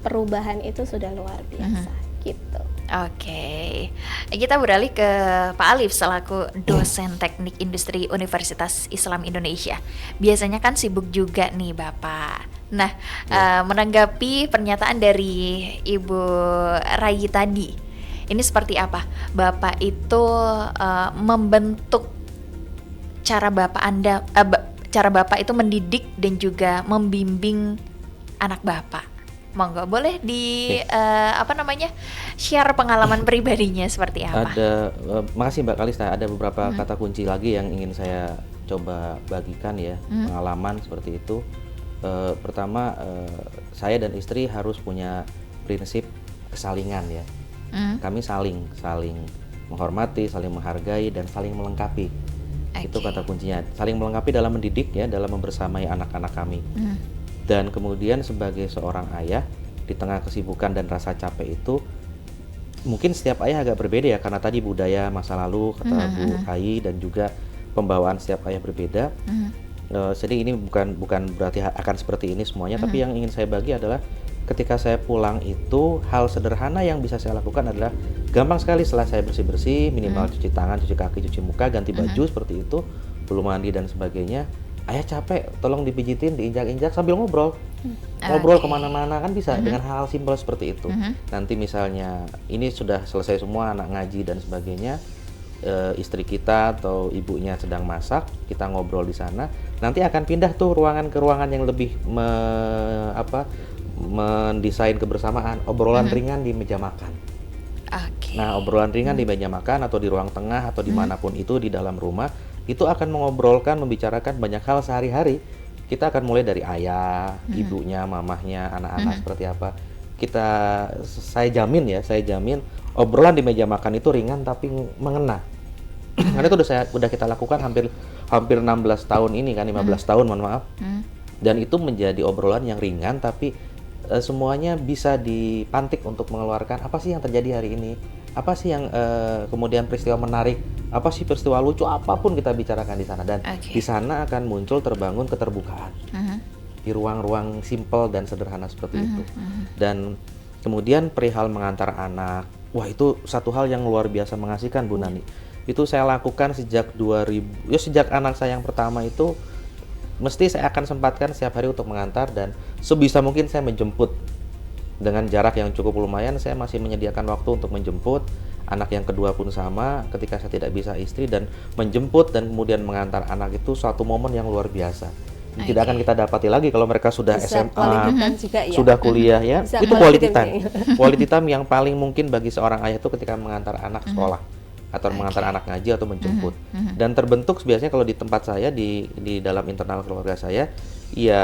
perubahan, itu sudah luar biasa gitu. Oke, kita beralih ke Pak Alif selaku dosen teknik industri Universitas Islam Indonesia. Biasanya kan sibuk juga nih Bapak. Nah, menanggapi pernyataan dari Ibu Rayi tadi, ini seperti apa? Bapak itu membentuk cara Bapak itu mendidik dan juga membimbing anak Bapak. Monggo, boleh share pengalaman pribadinya seperti apa? Makasih Mbak Kalista. Ada beberapa kata kunci lagi yang ingin saya coba bagikan ya, pengalaman seperti itu. Pertama, saya dan istri harus punya prinsip kesalingan ya. Kami saling menghormati, saling menghargai, dan saling melengkapi. Itu kata kuncinya, saling melengkapi dalam mendidik ya, dalam membersamai anak-anak kami. Dan kemudian sebagai seorang ayah, di tengah kesibukan dan rasa capek itu, mungkin setiap ayah agak berbeda ya, karena tadi budaya masa lalu kata Bu Rayi, dan juga pembawaan setiap ayah berbeda. Jadi ini bukan berarti akan seperti ini semuanya, tapi yang ingin saya bagi adalah ketika saya pulang itu hal sederhana yang bisa saya lakukan adalah gampang sekali. Setelah saya bersih-bersih, minimal cuci tangan, cuci kaki, cuci muka, ganti baju seperti itu, belum mandi dan sebagainya. Ayah capek, tolong dipijitin, diinjak-injak sambil ngobrol. Ngobrol kemana-mana kan bisa dengan hal simpel seperti itu. Nanti misalnya ini sudah selesai semua, anak ngaji dan sebagainya, istri kita atau ibunya sedang masak, kita ngobrol di sana. Nanti akan pindah tuh ruangan ke ruangan yang lebih mendesain kebersamaan, obrolan ringan di meja makan. Nah, obrolan ringan di meja makan atau di ruang tengah atau dimanapun itu di dalam rumah, itu akan mengobrolkan, membicarakan banyak hal sehari-hari. Kita akan mulai dari ayah, ibunya, mamahnya, anak-anak seperti apa. Saya jamin obrolan di meja makan itu ringan tapi mengena. Karena itu udah kita lakukan hampir 16 tahun ini kan, 15 tahun mohon maaf. Dan itu menjadi obrolan yang ringan tapi semuanya bisa dipantik untuk mengeluarkan apa sih yang terjadi hari ini, apa sih yang kemudian peristiwa menarik, apa sih peristiwa lucu, apapun kita bicarakan di sana. Dan di sana akan muncul terbangun keterbukaan di ruang-ruang simpel dan sederhana seperti itu. Dan kemudian perihal mengantar anak, wah itu satu hal yang luar biasa mengasihkan Bu Nani. Itu saya lakukan sejak sejak anak saya yang pertama itu, mesti saya akan sempatkan setiap hari untuk mengantar, dan sebisa mungkin saya menjemput. Dengan jarak yang cukup lumayan, saya masih menyediakan waktu untuk menjemput. Anak yang kedua pun sama, ketika saya tidak bisa istri, dan menjemput dan kemudian mengantar anak itu suatu momen yang luar biasa. Tidak akan kita dapati lagi kalau mereka sudah SMA, sudah kuliah ya. Itu quality time. Quality time yang paling mungkin bagi seorang ayah itu ketika mengantar anak sekolah atau mengantar anak ngaji atau menjemput. Dan terbentuk biasanya kalau di tempat saya, di dalam internal keluarga saya, ya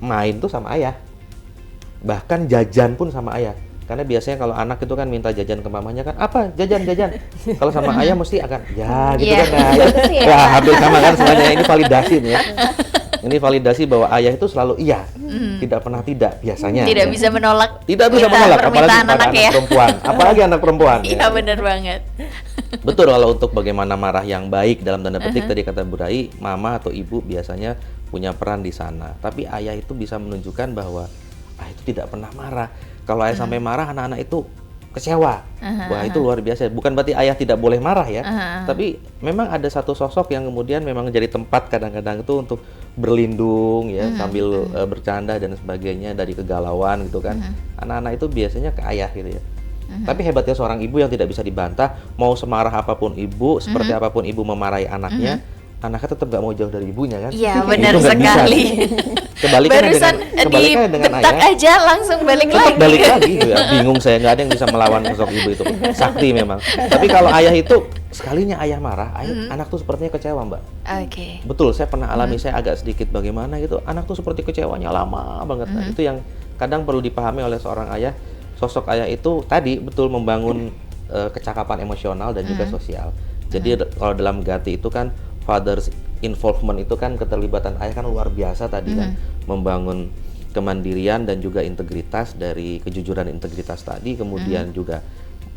main tuh sama ayah. Bahkan jajan pun sama ayah. Karena biasanya kalau anak itu kan minta jajan ke mamanya kan, apa jajan. Kalau sama ayah mesti akan ya gitu kan. Ya hampir sama kan semuanya. Ini validasi nih ya. Ini validasi bahwa ayah itu selalu iya, tidak pernah tidak biasanya. Tidak bisa menolak. Tidak bisa menolak, apalagi pada anak perempuan. Apalagi anak perempuan. Iya benar banget. Betul, kalau untuk bagaimana marah yang baik dalam tanda petik tadi kata Bu Rai, mama atau ibu biasanya punya peran di sana. Tapi ayah itu bisa menunjukkan bahwa itu tidak pernah marah. Kalau ayah sampai marah, anak-anak itu kecewa. Wah itu luar biasa. Bukan berarti ayah tidak boleh marah ya, tapi memang ada satu sosok yang kemudian memang jadi tempat kadang-kadang itu untuk berlindung ya, sambil bercanda dan sebagainya dari kegalauan gitu kan. Anak-anak itu biasanya ke ayah gitu ya. Tapi hebatnya seorang ibu yang tidak bisa dibantah, mau semarah apapun ibu, seperti apapun ibu memarahi anaknya, anaknya tetap gak mau jauh dari ibunya kan. Iya benar sekali. Barusan dengan ayah aja langsung balik lagi ya. Bingung saya, nggak ada yang bisa melawan sosok ibu itu, sakti memang. Tapi kalau ayah itu sekalinya ayah marah, anak tuh sepertinya kecewa Mbak. Betul, saya pernah alami, saya agak sedikit bagaimana gitu, anak tuh seperti kecewanya lama banget. Nah, itu yang kadang perlu dipahami oleh seorang ayah. Sosok ayah itu tadi betul membangun kecakapan emosional dan juga sosial. Jadi kalau dalam Gati itu kan father's involvement itu kan keterlibatan ayah kan luar biasa tadi kan, membangun kemandirian dan juga integritas, dari kejujuran integritas tadi, kemudian juga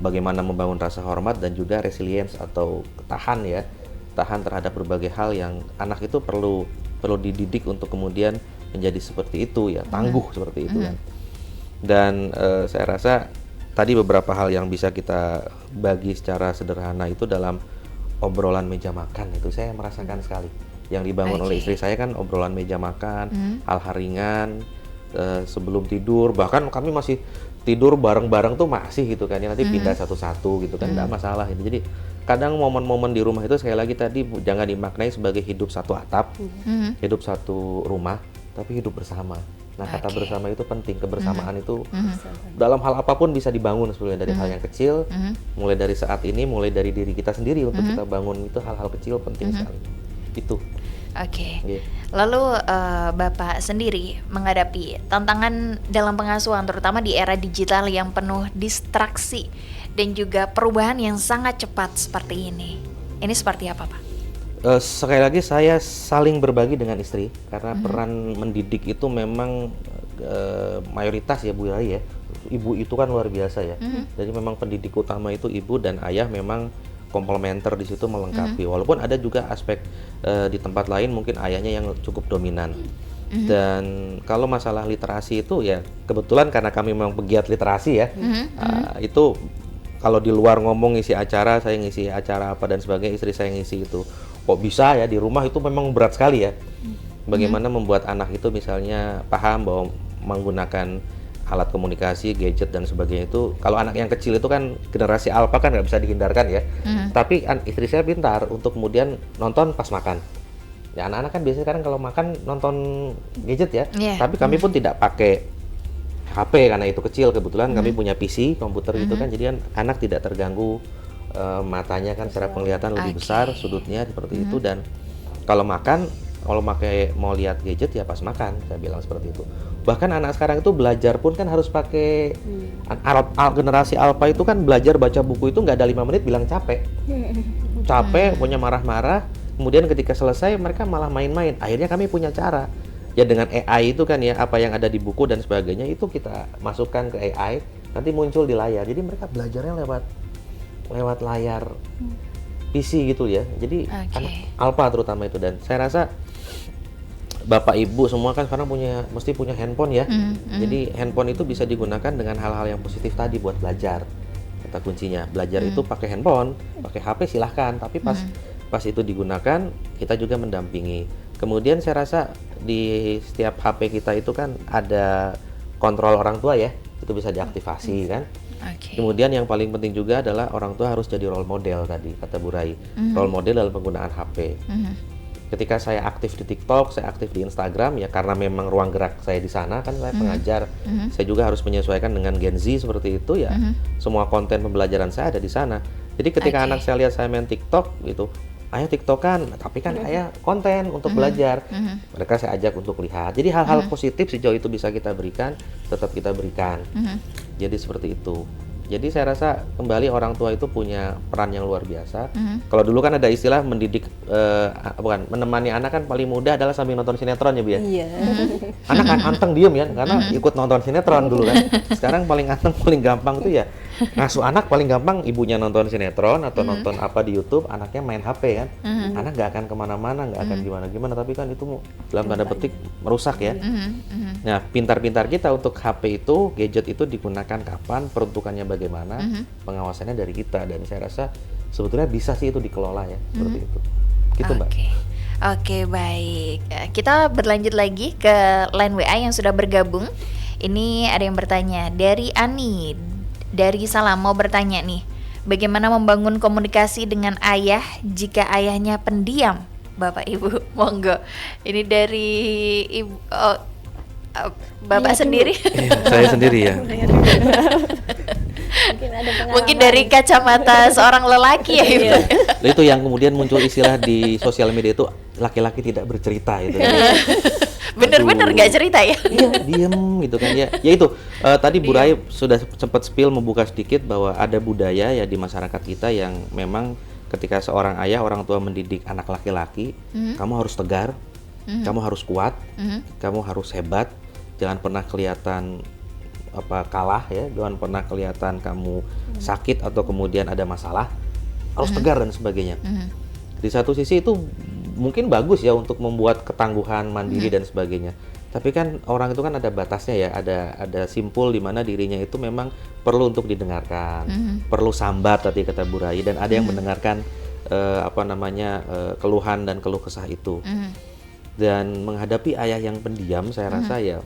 bagaimana membangun rasa hormat dan juga resilience atau tahan terhadap berbagai hal yang anak itu perlu dididik untuk kemudian menjadi seperti itu ya, tangguh seperti itu kan. Dan saya rasa tadi beberapa hal yang bisa kita bagi secara sederhana itu dalam obrolan meja makan itu saya merasakan sekali. Yang dibangun oleh istri saya kan obrolan meja makan, hal-hal ringan sebelum tidur, bahkan kami masih tidur bareng-bareng tuh masih gitu kan ya, nanti pindah satu-satu gitu kan, enggak masalah gitu. Jadi kadang momen-momen di rumah itu sekali lagi tadi jangan dimaknai sebagai hidup satu atap, hidup satu rumah, tapi hidup bersama. Nah kata bersama itu penting, kebersamaan itu dalam hal apapun bisa dibangun sebenarnya, dari hal yang kecil, mulai dari saat ini, mulai dari diri kita sendiri untuk kita bangun itu hal-hal kecil penting sekali. Itu. Lalu Bapak sendiri menghadapi tantangan dalam pengasuhan, terutama di era digital yang penuh distraksi dan juga perubahan yang sangat cepat seperti ini. Ini seperti apa Pak? Sekali lagi saya saling berbagi dengan istri, karena peran mendidik itu memang mayoritas ya Bu Rai ya. Ibu itu kan luar biasa ya. Jadi memang pendidik utama itu ibu, dan ayah memang komplementer di situ melengkapi. Walaupun ada juga aspek di tempat lain mungkin ayahnya yang cukup dominan. Dan kalau masalah literasi itu ya kebetulan karena kami memang pegiat literasi ya, itu kalau di luar ngomong ngisi acara, saya ngisi acara apa dan sebagainya, istri saya ngisi itu. Kok bisa ya di rumah itu memang berat sekali ya. Bagaimana membuat anak itu misalnya paham bahwa menggunakan alat komunikasi, gadget dan sebagainya itu, kalau anak yang kecil itu kan generasi alpha kan nggak bisa dihindarkan ya. Tapi istri saya pintar untuk kemudian nonton pas makan. Ya anak-anak kan biasanya sekarang kalau makan nonton gadget ya. Tapi kami pun tidak pakai HP karena itu kecil, kebetulan kami punya PC, komputer gitu kan, jadi kan anak tidak terganggu matanya kan secara penglihatan lebih besar, sudutnya seperti itu. Dan kalau makan, kalau mau lihat gadget ya pas makan, saya bilang seperti itu. Bahkan anak sekarang itu belajar pun kan harus pakai generasi alpha itu kan belajar baca buku itu nggak ada 5 menit bilang capek, punya marah-marah. Kemudian ketika selesai mereka malah main-main. Akhirnya kami punya cara ya dengan AI itu kan ya, apa yang ada di buku dan sebagainya itu kita masukkan ke AI, nanti muncul di layar. Jadi mereka belajarnya lewat layar PC gitu ya. Jadi anak alpha terutama itu. Dan saya rasa bapak ibu semua kan sekarang mesti punya handphone ya. Jadi handphone itu bisa digunakan dengan hal-hal yang positif tadi buat belajar. Kata kuncinya belajar itu pakai handphone, pakai HP silahkan, tapi pas itu digunakan kita juga mendampingi. Kemudian saya rasa di setiap HP kita itu kan ada kontrol orang tua ya, itu bisa diaktifasi kan. Kemudian yang paling penting juga adalah orang tua harus jadi role model tadi kata Bu Rai, role model dalam penggunaan HP. Ketika saya aktif di TikTok, saya aktif di Instagram ya karena memang ruang gerak saya di sana kan, saya pengajar, saya juga harus menyesuaikan dengan Gen Z seperti itu ya. Semua konten pembelajaran saya ada di sana. Jadi ketika anak saya lihat saya main TikTok gitu, ayah TikTokan, tapi kan ayah konten untuk belajar. Mereka saya ajak untuk lihat. Jadi hal-hal positif sejauh itu bisa kita berikan, tetap kita berikan. Jadi seperti itu. Jadi saya rasa kembali orang tua itu punya peran yang luar biasa. Kalau dulu kan ada istilah mendidik, menemani anak kan paling mudah adalah sambil nonton sinetron ya Bu ya. Anak kan anteng diem ya, karena ikut nonton sinetron dulu kan. Sekarang paling anteng, paling gampang tuh ya ngasuh anak paling gampang, ibunya nonton sinetron atau nonton apa di YouTube, anaknya main HP kan. Anak nggak akan kemana-mana, nggak akan gimana-gimana, tapi kan itu dalam tanda petik merusak ya. Nah, pintar-pintar kita untuk HP itu, gadget itu digunakan kapan, peruntukannya bagaimana, pengawasannya dari kita. Dan saya rasa sebetulnya bisa sih itu dikelola ya, seperti itu. Gitu Mbak. Oke, baik. Kita berlanjut lagi ke line WA yang sudah bergabung. Ini ada yang bertanya dari Ani, dari Salam mau bertanya nih, bagaimana membangun komunikasi dengan ayah jika ayahnya pendiam? Bapak Ibu, monggo. Ini dari Ibu, Bapak sendiri? Saya sendiri ya. Mungkin dari kacamata seorang lelaki ya Ibu. Itu yang kemudian muncul istilah di sosial media itu laki-laki tidak bercerita itu. Bener-bener gak cerita ya? Iya, diem gitu kan ya. Ya itu tadi Bu Rai sudah sempat spill membuka sedikit bahwa ada budaya ya di masyarakat kita yang memang ketika seorang ayah, orang tua mendidik anak laki-laki, kamu harus tegar, kamu harus kuat, kamu harus hebat, jangan pernah kelihatan kalah ya, jangan pernah kelihatan kamu sakit atau kemudian ada masalah, harus tegar dan sebagainya. Di satu sisi itu mungkin bagus ya untuk membuat ketangguhan, mandiri dan sebagainya. Tapi kan orang itu kan ada batasnya ya, ada simpul di mana dirinya itu memang perlu untuk didengarkan, perlu sambat tadi kata Bu Rai, dan ada yang mendengarkan keluhan dan keluh kesah itu. Dan menghadapi ayah yang pendiam, saya rasa ya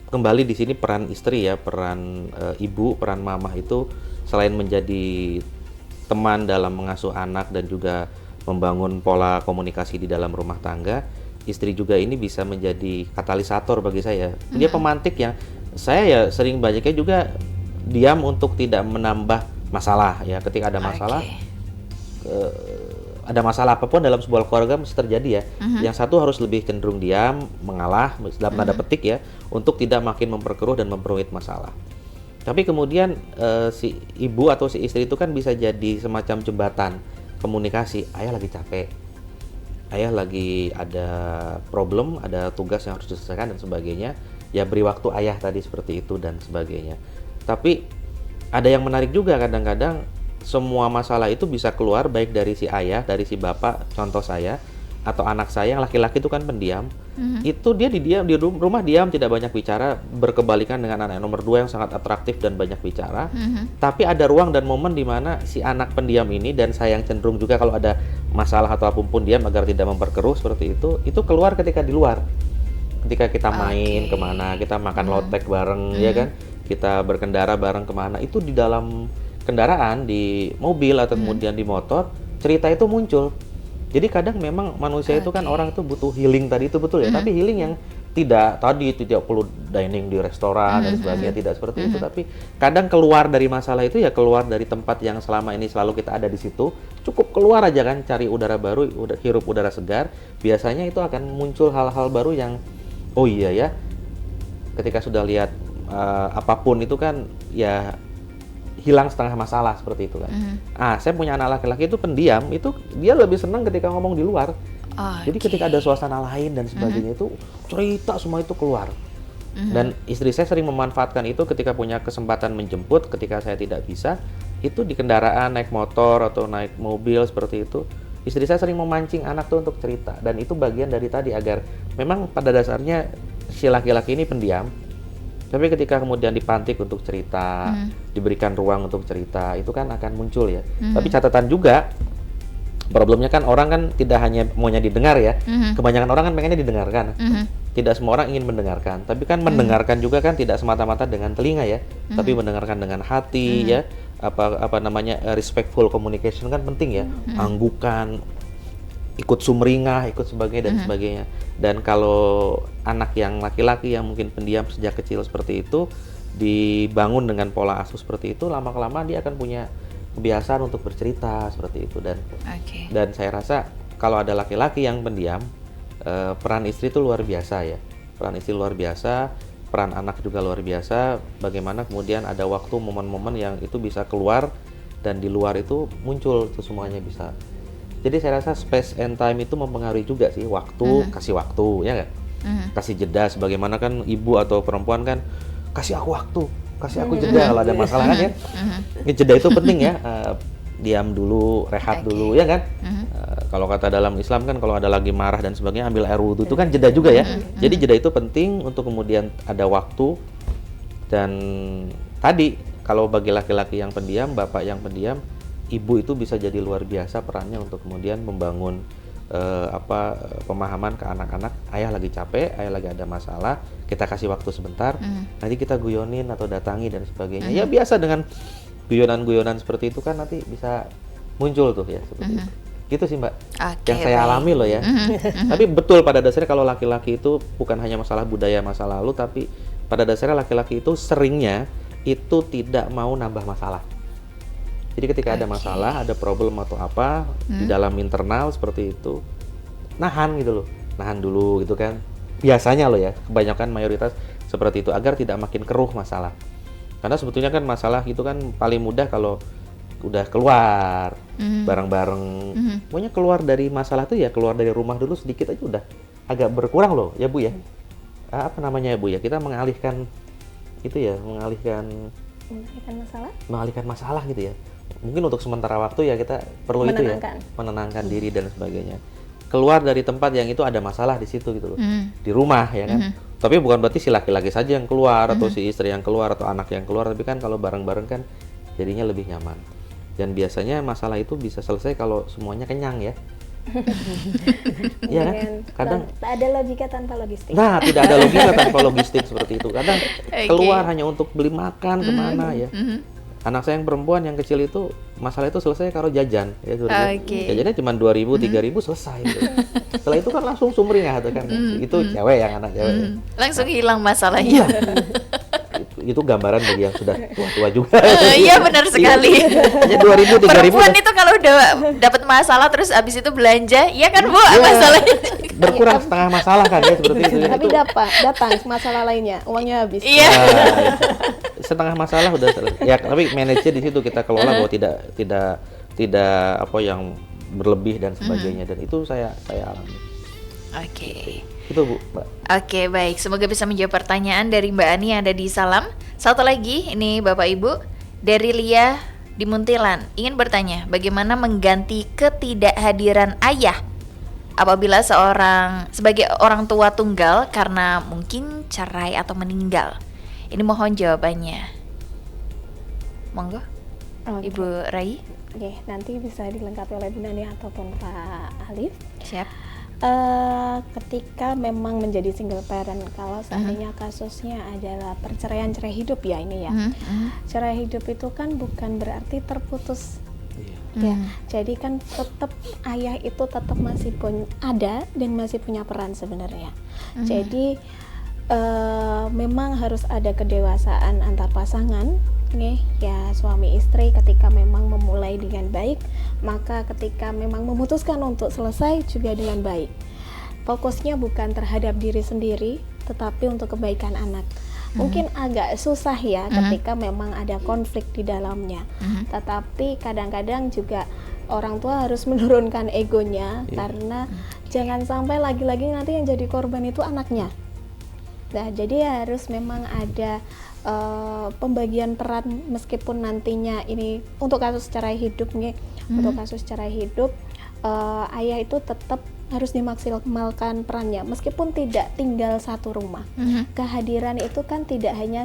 kembali di sini peran istri ya, peran ibu, peran mamah itu selain menjadi teman dalam mengasuh anak dan juga membangun pola komunikasi di dalam rumah tangga, istri juga ini bisa menjadi katalisator bagi saya. Dia pemantik ya. Saya ya sering banyaknya juga diam untuk tidak menambah masalah ya. Ketika ada masalah, ada masalah apapun dalam sebuah keluarga mesti terjadi ya. Yang satu harus lebih cenderung diam, mengalah dalam tanda petik ya, untuk tidak makin memperkeruh dan memperumit masalah. Tapi kemudian si ibu atau si istri itu kan bisa jadi semacam jembatan komunikasi. Ayah lagi capek, ayah lagi ada problem, ada tugas yang harus diselesaikan dan sebagainya. Ya beri waktu ayah tadi seperti itu dan sebagainya. Tapi ada yang menarik juga kadang-kadang semua masalah itu bisa keluar baik dari si ayah, dari si bapak, contoh saya, atau anak saya yang laki-laki itu kan pendiam. Itu dia di rumah diam, tidak banyak bicara, berkebalikan dengan anak nomor 2 yang sangat atraktif dan banyak bicara. Tapi ada ruang dan momen di mana si anak pendiam ini, dan saya yang cenderung juga kalau ada masalah atau apapun diam agar tidak memperkeruh seperti itu keluar ketika di luar. Ketika kita main kemana, kita makan lotek bareng, ya kan, kita berkendara bareng kemana, itu di dalam kendaraan, di mobil atau kemudian di motor, cerita itu muncul. Jadi kadang memang manusia itu kan orang itu butuh healing tadi itu, betul ya, tapi healing yang tidak perlu dining di restoran dan sebagainya, tidak seperti itu, tapi kadang keluar dari masalah itu ya keluar dari tempat yang selama ini selalu kita ada di situ, cukup keluar aja kan, cari udara baru, hirup udara segar, biasanya itu akan muncul hal-hal baru yang oh iya ya, ketika sudah lihat apapun itu kan ya hilang setengah masalah seperti itu kan. Saya punya anak laki-laki itu pendiam, itu dia lebih senang ketika ngomong di luar. Jadi ketika ada suasana lain dan sebagainya itu cerita semua itu keluar. Dan istri saya sering memanfaatkan itu ketika punya kesempatan menjemput ketika saya tidak bisa, itu di kendaraan, naik motor atau naik mobil seperti itu. Istri saya sering memancing anak tuh untuk cerita, dan itu bagian dari tadi agar memang pada dasarnya si laki-laki ini pendiam. Tapi ketika kemudian dipantik untuk cerita, diberikan ruang untuk cerita, itu kan akan muncul ya. Tapi catatan juga, problemnya kan orang kan tidak hanya maunya didengar ya. Kebanyakan orang kan pengennya didengarkan. Tidak semua orang ingin mendengarkan. Tapi kan mendengarkan juga kan tidak semata-mata dengan telinga ya, tapi mendengarkan dengan hati ya. Apa namanya, respectful communication kan penting ya. Anggukan, ikut sumringah, ikut sebagainya dan sebagainya. Dan kalau anak yang laki-laki yang mungkin pendiam sejak kecil seperti itu, dibangun dengan pola asuh seperti itu, lama-kelamaan dia akan punya kebiasaan untuk bercerita seperti itu. Dan saya rasa kalau ada laki-laki yang pendiam, peran istri itu luar biasa ya. Peran istri luar biasa, peran anak juga luar biasa. Bagaimana kemudian ada waktu, momen-momen yang itu bisa keluar, dan di luar itu muncul itu semuanya bisa. Jadi saya rasa space and time itu mempengaruhi juga sih, waktu, kasih waktu, ya nggak? Kasih jeda, sebagaimana kan ibu atau perempuan kan, kasih aku waktu, kasih aku jeda kalau ada masalah kan ya. Jeda itu penting ya, diam dulu, rehat dulu, ya kan? Kalau kata dalam Islam kan kalau ada lagi marah dan sebagainya, ambil air wudhu, itu kan jeda juga ya. Jadi jeda itu penting untuk kemudian ada waktu. Dan tadi, kalau bagi laki-laki yang pendiam, bapak yang pendiam, ibu itu bisa jadi luar biasa perannya untuk kemudian membangun pemahaman ke anak-anak. Ayah lagi capek, ayah lagi ada masalah, kita kasih waktu sebentar, nanti kita guyonin atau datangi dan sebagainya. Ya biasa dengan guyonan-guyonan seperti itu kan nanti bisa muncul tuh ya seperti itu. Gitu sih Mbak, yang saya alami loh ya. Tapi betul pada dasarnya kalau laki-laki itu bukan hanya masalah budaya masa lalu, tapi pada dasarnya laki-laki itu seringnya itu tidak mau nambah masalah. Jadi ketika ada masalah, ada problem atau apa di dalam internal seperti itu, nahan gitu loh, nahan dulu gitu kan. Biasanya loh ya, kebanyakan mayoritas seperti itu agar tidak makin keruh masalah. Karena sebetulnya kan masalah itu kan paling mudah kalau udah keluar bareng-bareng. Pokoknya keluar dari masalah tuh ya keluar dari rumah dulu sedikit aja udah agak berkurang loh ya Bu ya. Apa namanya ya Bu ya? Kita mengalihkan itu ya, mengalihkan masalah gitu ya. Mungkin untuk sementara waktu ya kita perlu itu ya, menenangkan diri dan sebagainya. Keluar dari tempat yang itu ada masalah di situ gitu loh. Di rumah ya kan. Tapi bukan berarti si laki-laki saja yang keluar atau si istri yang keluar atau anak yang keluar, tapi kan kalau bareng-bareng kan jadinya lebih nyaman. Dan biasanya masalah itu bisa selesai kalau semuanya kenyang ya. Iya kan? Kadang tak ada logika tanpa logistik. Nah, tidak ada logika tanpa logistik seperti itu. Kadang keluar hanya untuk beli makan kemana ya. Anak saya yang perempuan yang kecil itu masalah itu selesai kalau jajan ya jajannya cuma 2.000 3.000 selesai gitu. Setelah itu kan langsung sumringah tuh kan. Itu cewek yang anak cewek. Langsung hilang masalahnya. Itu gambaran bagi yang sudah tua-tua juga. Iya benar sekali. Hanya 2.000 3.000. Perempuan itu kalau udah dapat masalah terus abis itu belanja, ya kan Bu, masalahnya berkurang setengah masalah kan ya seperti itu. Tapi datang masalah lainnya, uangnya habis. Iya. Setengah masalah udah selesai. Ya, tapi manage-nya di situ kita kelola bahwa tidak apa yang berlebih dan sebagainya, dan itu saya alami. Oke. Itu Bu, Mbak. Oke, baik. Semoga bisa menjawab pertanyaan dari Mbak Ani yang ada di Salam. Satu lagi, ini Bapak Ibu dari Lia di Muntilan ingin bertanya, bagaimana mengganti ketidakhadiran ayah apabila sebagai orang tua tunggal karena mungkin cerai atau meninggal? Ini mohon jawabannya. Monggo, Ibu Rai. Oke, nanti bisa dilengkapi oleh Bu Nani ataupun Pak Alif. Siap. Ketika memang menjadi single parent, kalau seandainya kasusnya adalah perceraian cerai hidup ya ini ya. Cerai hidup itu kan bukan berarti terputus. Ya, jadi kan tetap ayah itu tetap masih ada dan masih punya peran sebenarnya. Jadi memang harus ada kedewasaan antar pasangan, ya suami istri ketika memang memulai dengan baik, maka ketika memang memutuskan untuk selesai juga dengan baik. Fokusnya bukan terhadap diri sendiri, tetapi untuk kebaikan anak. Mungkin agak susah ya ketika memang ada konflik di dalamnya, tetapi kadang-kadang juga orang tua harus menurunkan egonya, karena jangan sampai lagi-lagi nanti yang jadi korban itu anaknya. Nah, jadi harus memang ada pembagian peran, meskipun nantinya ini untuk kasus cerai hidup nih, untuk kasus cerai hidup ayah itu tetap harus dimaksimalkan perannya meskipun tidak tinggal satu rumah. Kehadiran itu kan tidak hanya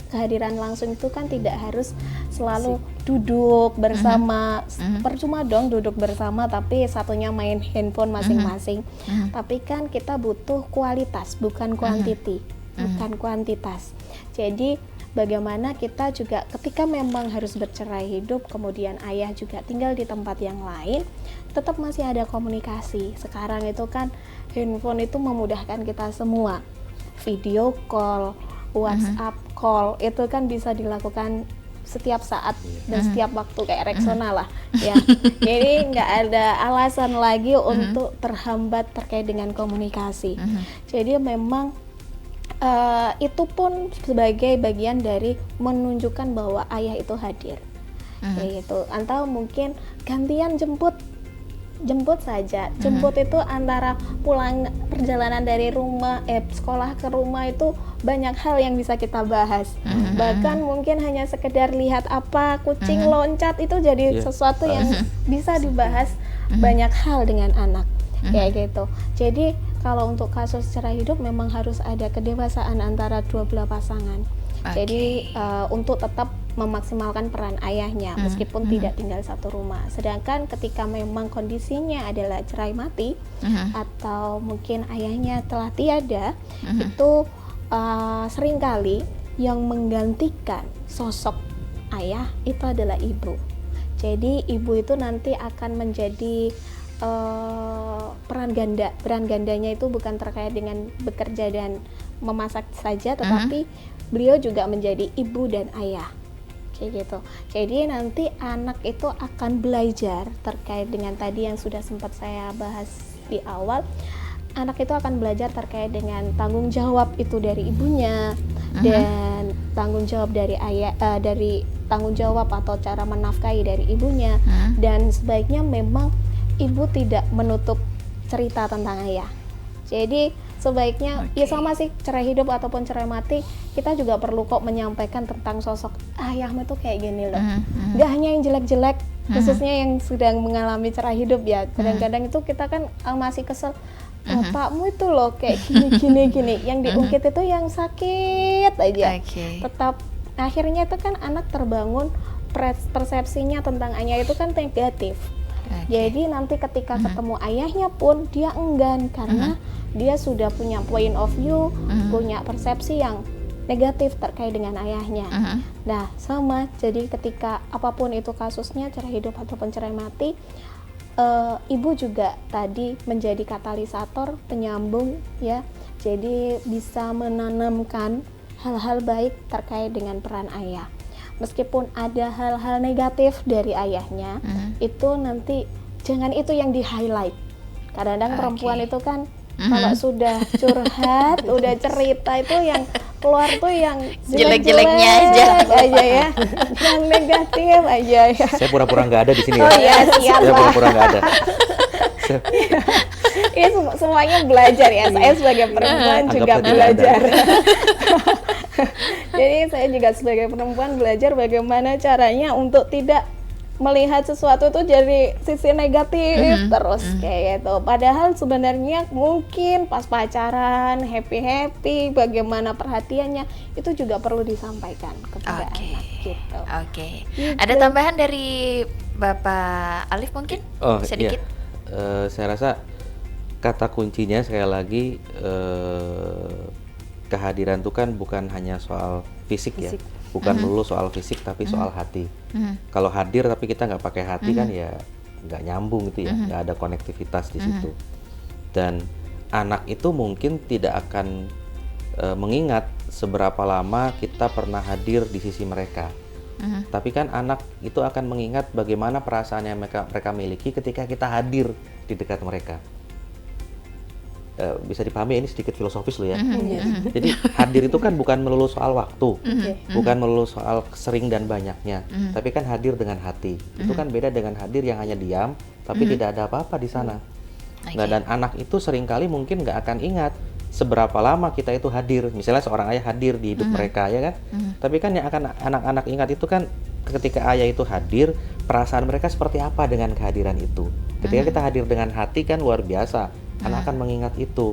kehadiran langsung itu kan tidak harus selalu duduk bersama. Percuma dong duduk bersama tapi satunya main handphone masing-masing. Tapi kan kita butuh kualitas bukan kuantiti, bukan kuantitas. Jadi bagaimana kita juga ketika memang harus bercerai hidup, kemudian ayah juga tinggal di tempat yang lain, tetap masih ada komunikasi. Sekarang itu kan handphone itu memudahkan kita semua. Video call, WhatsApp call, itu kan bisa dilakukan setiap saat dan setiap waktu kayak Rexona lah ya. Jadi nggak ada alasan lagi untuk terhambat terkait dengan komunikasi. Jadi memang itu pun sebagai bagian dari menunjukkan bahwa ayah itu hadir, kayak gitu. Atau mungkin gantian jemput saja. Jemput itu antara pulang perjalanan dari rumah sekolah ke rumah itu banyak hal yang bisa kita bahas. Bahkan mungkin hanya sekedar lihat apa kucing loncat itu jadi sesuatu yang bisa dibahas banyak hal dengan anak, kayak gitu. Jadi kalau untuk kasus cerai hidup memang harus ada kedewasaan antara dua belah pasangan. Jadi untuk tetap memaksimalkan peran ayahnya meskipun tidak tinggal satu rumah. Sedangkan ketika memang kondisinya adalah cerai mati atau mungkin ayahnya telah tiada, itu seringkali yang menggantikan sosok ayah itu adalah ibu. Jadi ibu itu nanti akan menjadi peran ganda. Peran gandanya itu bukan terkait dengan bekerja dan memasak saja, tetapi beliau juga menjadi ibu dan ayah, kayak gitu. Jadi nanti anak itu akan belajar terkait dengan tadi yang sudah sempat saya bahas di awal. Anak itu akan belajar terkait dengan tanggung jawab itu dari ibunya dan tanggung jawab dari ayah, dari tanggung jawab atau cara menafkahi dari ibunya. Dan sebaiknya memang ibu tidak menutup cerita tentang ayah. Jadi sebaiknya ya sama sih cerai hidup ataupun cerai mati, kita juga perlu kok menyampaikan tentang sosok ayahmu itu kayak gini loh. Gak hanya yang jelek-jelek, khususnya yang sedang mengalami cerai hidup ya. Kadang-kadang itu kita kan masih kesel, bapakmu itu loh kayak gini. Yang diungkit itu yang sakit aja. Tetap akhirnya itu kan anak terbangun persepsinya tentang ayah itu kan negatif. Jadi nanti ketika ketemu ayahnya pun dia enggan karena dia sudah punya point of view, punya persepsi yang negatif terkait dengan ayahnya. Nah, sama. Jadi ketika apapun itu kasusnya, cerai hidup ataupun cerai mati, ibu juga tadi menjadi katalisator, penyambung ya. Jadi bisa menanamkan hal-hal baik terkait dengan peran ayah. Meskipun ada hal-hal negatif dari ayahnya, itu nanti jangan itu yang di-highlight. Kadang-kadang perempuan itu kan kalau sudah curhat, udah cerita itu yang keluar tuh yang jelek-jeleknya aja ya, yang negatif aja ya. Saya pura-pura nggak ada di sini. Oh ya, siap. Saya pura-pura nggak ada. Ini semuanya belajar ya. Saya sebagai perempuan juga belajar. Jadi saya juga sebagai perempuan belajar bagaimana caranya untuk tidak melihat sesuatu itu dari sisi negatif terus kayak gitu. Padahal sebenarnya mungkin pas pacaran happy bagaimana perhatiannya itu juga perlu disampaikan kepada anak gitu. Oke. Ada tambahan dari Bapak Alif mungkin sedikit? Iya. Saya rasa kata kuncinya sekali lagi kehadiran itu kan bukan hanya soal fisik. Ya. Bukan melulu soal fisik tapi soal hati. Kalau hadir tapi kita nggak pakai hati kan ya nggak nyambung gitu ya, nggak ada konektivitas di situ. Dan anak itu mungkin tidak akan mengingat seberapa lama kita pernah hadir di sisi mereka. Tapi kan anak itu akan mengingat bagaimana perasaan yang mereka miliki ketika kita hadir di dekat mereka. Bisa dipahami ini sedikit filosofis loh ya. Jadi hadir itu kan bukan melulu soal waktu, bukan melulu soal sering dan banyaknya, tapi kan hadir dengan hati. Itu kan beda dengan hadir yang hanya diam, tapi tidak ada apa-apa di sana. Nah, dan anak itu seringkali mungkin nggak akan ingat seberapa lama kita itu hadir. Misalnya seorang ayah hadir di hidup mereka, ya kan? Tapi kan yang akan anak-anak ingat itu kan ketika ayah itu hadir, perasaan mereka seperti apa dengan kehadiran itu. Ketika kita hadir dengan hati kan luar biasa. Anak akan mengingat itu.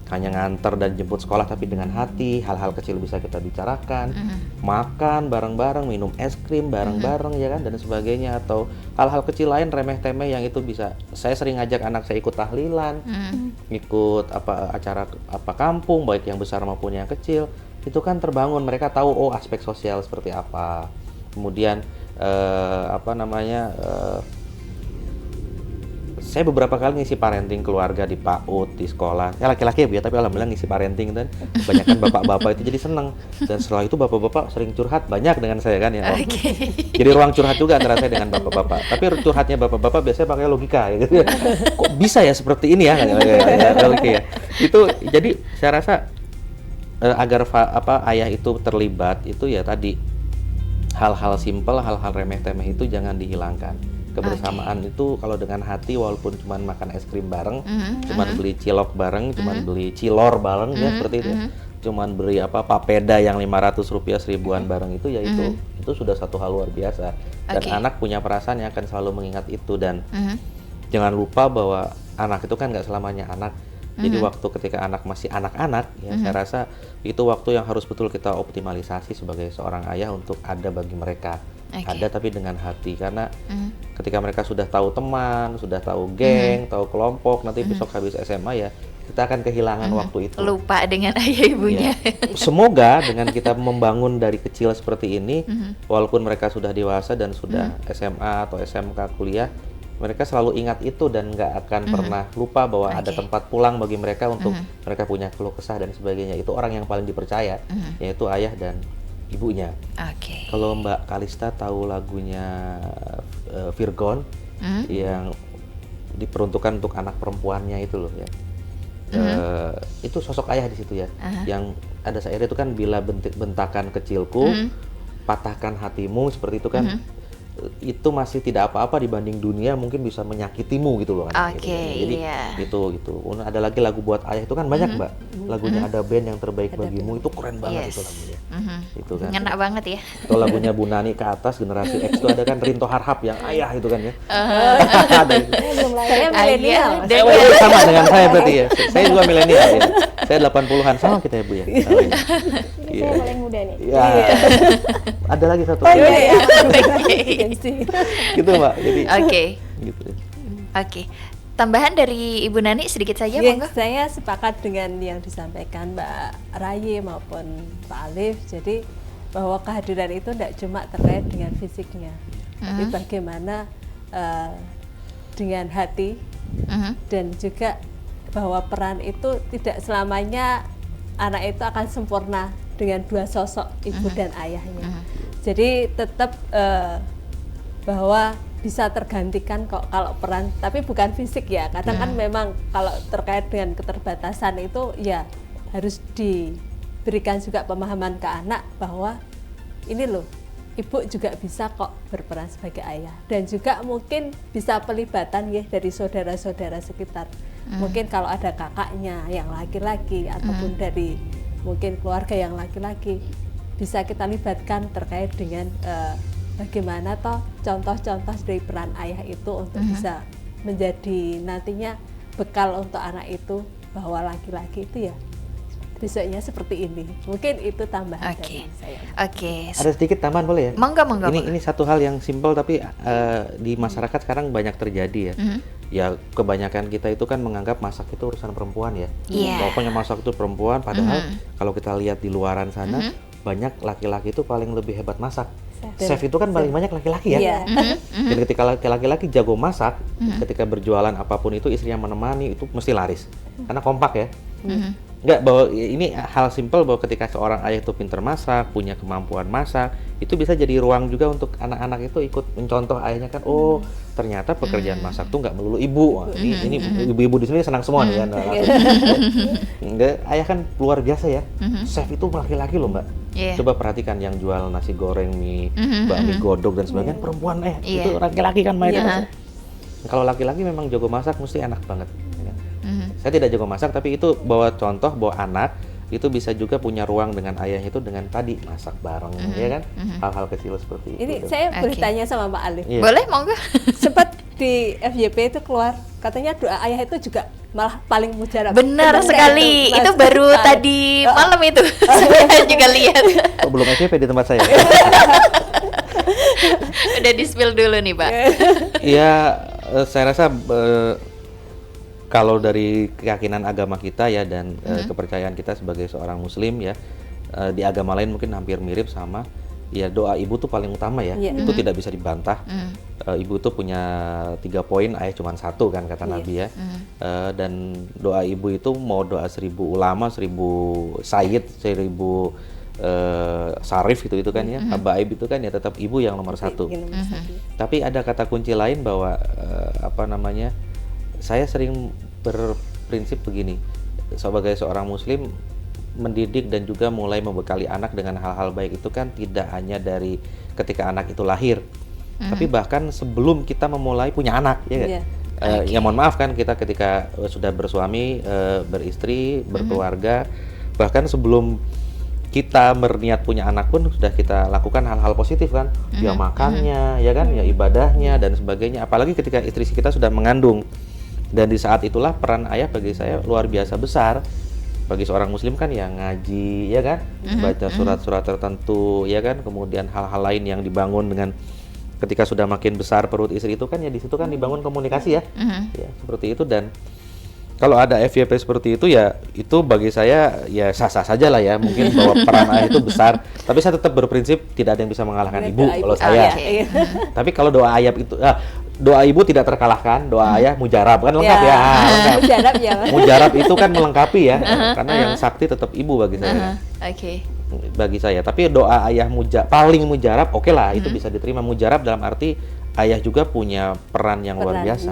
Hanya nganter dan jemput sekolah tapi dengan hati, hal-hal kecil bisa kita bicarakan, makan bareng-bareng, minum es krim bareng-bareng ya kan, dan sebagainya, atau hal-hal kecil lain remeh-temeh yang itu bisa. Saya sering ngajak anak saya ikut tahlilan, ikut acara kampung, baik yang besar maupun yang kecil. Itu kan terbangun, mereka tahu aspek sosial seperti apa. Kemudian saya beberapa kali ngisi parenting keluarga di PAUD, di sekolah. Ya laki-laki ya Bu ya, tapi alhamdulillah ngisi parenting dan kebanyakan bapak-bapak itu jadi seneng. Dan setelah itu bapak-bapak sering curhat banyak dengan saya kan ya. Jadi ruang curhat juga antara saya dengan bapak-bapak. Tapi curhatnya bapak-bapak biasanya pakai logika ya gitu. Kok bisa ya seperti ini ya? Ya. Itu jadi saya rasa agar ayah itu terlibat itu ya tadi hal-hal simpel, hal-hal remeh-temeh itu jangan dihilangkan. Kebersamaan itu kalau dengan hati walaupun cuma makan es krim bareng, cuma beli cilok bareng, cuma beli cilor bareng ya seperti itu. Cuma beli papeda yang 500 rupiah seribuan bareng itu ya itu sudah satu hal luar biasa. Dan anak punya perasaan yang akan selalu mengingat itu dan jangan lupa bahwa anak itu kan nggak selamanya anak. Jadi waktu ketika anak masih anak-anak ya saya rasa itu waktu yang harus betul kita optimalisasi sebagai seorang ayah untuk ada bagi mereka. Ada tapi dengan hati, karena ketika mereka sudah tahu teman, sudah tahu geng, tahu kelompok, nanti besok habis SMA ya kita akan kehilangan waktu itu. Lupa dengan ayah ibunya. Ya. Semoga dengan kita membangun dari kecil seperti ini, walaupun mereka sudah dewasa dan sudah SMA atau SMK kuliah, mereka selalu ingat itu dan nggak akan pernah lupa bahwa ada tempat pulang bagi mereka untuk mereka punya keluh kesah dan sebagainya. Itu orang yang paling dipercaya, yaitu ayah dan ibunya. Kalau Mbak Kalista tahu lagunya Virgon yang diperuntukkan untuk anak perempuannya itu loh ya. Itu sosok ayah di situ ya. Yang ada syairnya itu kan bila bentakan kecilku patahkan hatimu seperti itu kan. Itu masih tidak apa-apa dibanding dunia mungkin bisa menyakitimu gitu loh kan. Jadi gitu. Ada lagi lagu buat ayah itu kan banyak Mbak. Lagunya Ada Band Yang Terbaik Bagimu itu keren banget itu lagunya. Itu kan. Ngena banget ya. Atau lagunya Bu Nani Ke Atas Generasi X itu ada kan Rinto Harhab yang ayah itu kan ya. Ada. Saya milenial. Sama dengan saya berarti ya. Saya juga milenial ya. Saya 80-an sama kita ya Bu ya. Saya paling muda nih. Ya. Ada lagi satu. Gitu Mbak. Jadi gitu. Tambahan dari Ibu Nani sedikit saja monggo. Saya sepakat dengan yang disampaikan Mbak Raye maupun Pak Alif. Jadi bahwa kehadiran itu tidak cuma terkait dengan fisiknya, tapi bagaimana dengan hati dan juga bahwa peran itu tidak selamanya anak itu akan sempurna dengan dua sosok ibu dan ayahnya. Jadi tetap bahwa bisa tergantikan kok kalau peran, tapi bukan fisik ya. Kadang kan memang kalau terkait dengan keterbatasan itu ya harus diberikan juga pemahaman ke anak bahwa ini loh, ibu juga bisa kok berperan sebagai ayah. Dan juga mungkin bisa pelibatan ya dari saudara-saudara sekitar. Mungkin kalau ada kakaknya yang laki-laki ataupun dari mungkin keluarga yang laki-laki, bisa kita libatkan terkait dengan bagaimana toh contoh-contoh dari peran ayah itu untuk bisa menjadi nantinya bekal untuk anak itu, bahwa laki-laki itu ya besoknya seperti ini. Mungkin itu tambahan dari saya. Ada sedikit tambahan boleh ya? Monggo. Ini satu hal yang simpel tapi di masyarakat sekarang banyak terjadi ya. Ya kebanyakan kita itu kan menganggap masak itu urusan perempuan ya. Pokoknya masak itu perempuan, padahal kalau kita lihat di luaran sana banyak laki-laki itu paling lebih hebat masak. Chef itu kan paling banyak laki-laki ya. Dan ketika laki-laki jago masak, ketika berjualan apapun itu istrinya menemani itu mesti laris. Karena kompak ya. Enggak, bahwa ini hal simpel bahwa ketika seorang ayah itu pintar masak, punya kemampuan masak, itu bisa jadi ruang juga untuk anak-anak itu ikut mencontoh ayahnya kan. Oh, ternyata pekerjaan masak tuh nggak melulu ibu. Wah, ini ibu-ibu di sini senang semua nih kan. Enggak, ayah kan luar biasa ya. Chef itu laki-laki loh, Mbak. Coba perhatikan yang jual nasi goreng, mie, bakmi godok dan sebagainya perempuan itu laki-laki kan mainnya. Kalau laki-laki memang jago masak mesti enak banget. Saya tidak jago masak, tapi itu bawa contoh bahwa anak itu bisa juga punya ruang dengan ayahnya itu dengan tadi masak bareng, ya kan? Hal-hal kecil seperti itu. Ini saya boleh tanya sama Mbak Alif. Boleh, monggo. Sempat di FYP itu keluar, katanya doa ayah itu juga malah paling mujarab. Benar sekali, itu baru tadi malam itu saya juga lihat. Oh, belum FYP di tempat saya. Udah di-spill dulu nih, Pak. Iya, saya rasa kalau dari keyakinan agama kita ya dan kepercayaan kita sebagai seorang muslim ya, di agama lain mungkin hampir mirip sama ya, doa ibu tuh paling utama ya. Itu tidak bisa dibantah. Ibu tuh punya 3 poin, ayah cuma 1 kan kata Nabi ya. Dan doa ibu itu mau doa 1000 ulama, 1000 sayyid, 1000 sarif itu kan ya, habaib itu kan ya tetap ibu yang nomor 1. Tapi ada kata kunci lain bahwa saya sering berprinsip begini, sebagai seorang muslim mendidik dan juga mulai membekali anak dengan hal-hal baik itu kan tidak hanya dari ketika anak itu lahir, tapi bahkan sebelum kita memulai punya anak ya kan? Ya mohon maaf kan, kita ketika sudah bersuami, beristri, berkeluarga, bahkan sebelum kita berniat punya anak pun sudah kita lakukan hal-hal positif kan, dia makannya ya kan, ya ibadahnya dan sebagainya, apalagi ketika istri kita sudah mengandung. Dan di saat itulah peran ayah bagi saya luar biasa besar. Bagi seorang muslim kan ya ngaji ya kan, baca surat-surat tertentu ya kan, kemudian hal-hal lain yang dibangun dengan ketika sudah makin besar perut istri itu kan ya di situ kan dibangun komunikasi ya. Ya seperti itu. Dan kalau ada FYP seperti itu ya itu bagi saya ya sah-sah saja lah ya, mungkin bahwa peran ayah itu besar, tapi saya tetap berprinsip tidak ada yang bisa mengalahkan ibu kalau saya. Tapi kalau doa ayah itu doa ibu tidak terkalahkan, doa ayah mujarab kan lengkap ya. Mujarab ya. Mujarab itu kan melengkapi ya, karena yang sakti tetap ibu bagi saya. Bagi saya. Tapi doa ayah paling mujarab, oke lah, itu bisa diterima. Mujarab dalam arti ayah juga punya peran yang luar biasa.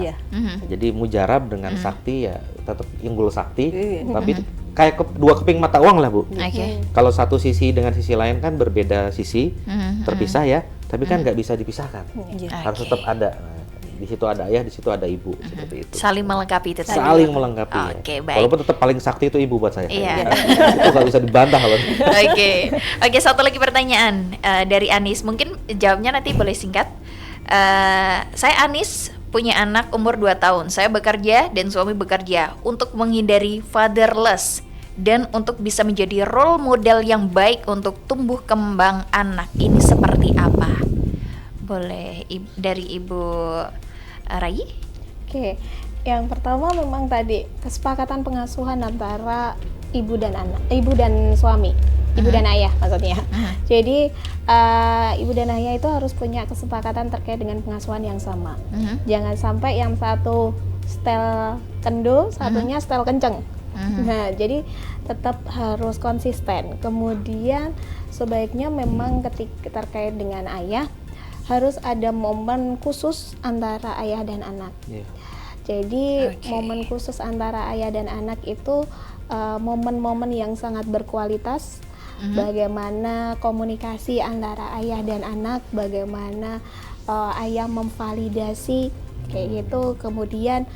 Jadi mujarab dengan sakti ya tetap unggul sakti, tapi kayak dua keping mata uang lah Bu. Kalau satu sisi dengan sisi lain kan berbeda sisi, terpisah ya, tapi kan nggak bisa dipisahkan. Harus tetap ada. Di situ ada ayah, di situ ada ibu, seperti itu. Saling melengkapi itu. Saling melengkapi. Baik. Walaupun tetap paling sakti itu ibu buat saya. Itu nggak bisa dibantah loh. Oke, satu lagi pertanyaan dari Anis. Mungkin jawabnya nanti boleh singkat. Saya Anis, punya anak umur 2 tahun. Saya bekerja dan suami bekerja untuk menghindari fatherless dan untuk bisa menjadi role model yang baik untuk tumbuh kembang anak ini seperti apa? Boleh dari Ibu Rai? Oke, yang pertama memang tadi kesepakatan pengasuhan antara ibu dan suami, ibu dan ayah maksudnya. Jadi ibu dan ayah itu harus punya kesepakatan terkait dengan pengasuhan yang sama. Jangan sampai yang satu style kendo, satunya style kenceng. Nah, jadi tetap harus konsisten. Kemudian sebaiknya memang ketika terkait dengan ayah harus ada momen khusus antara ayah dan anak. Jadi momen khusus antara ayah dan anak itu momen-momen yang sangat berkualitas. Bagaimana komunikasi antara ayah dan anak, bagaimana ayah memvalidasi kayak gitu. Kemudian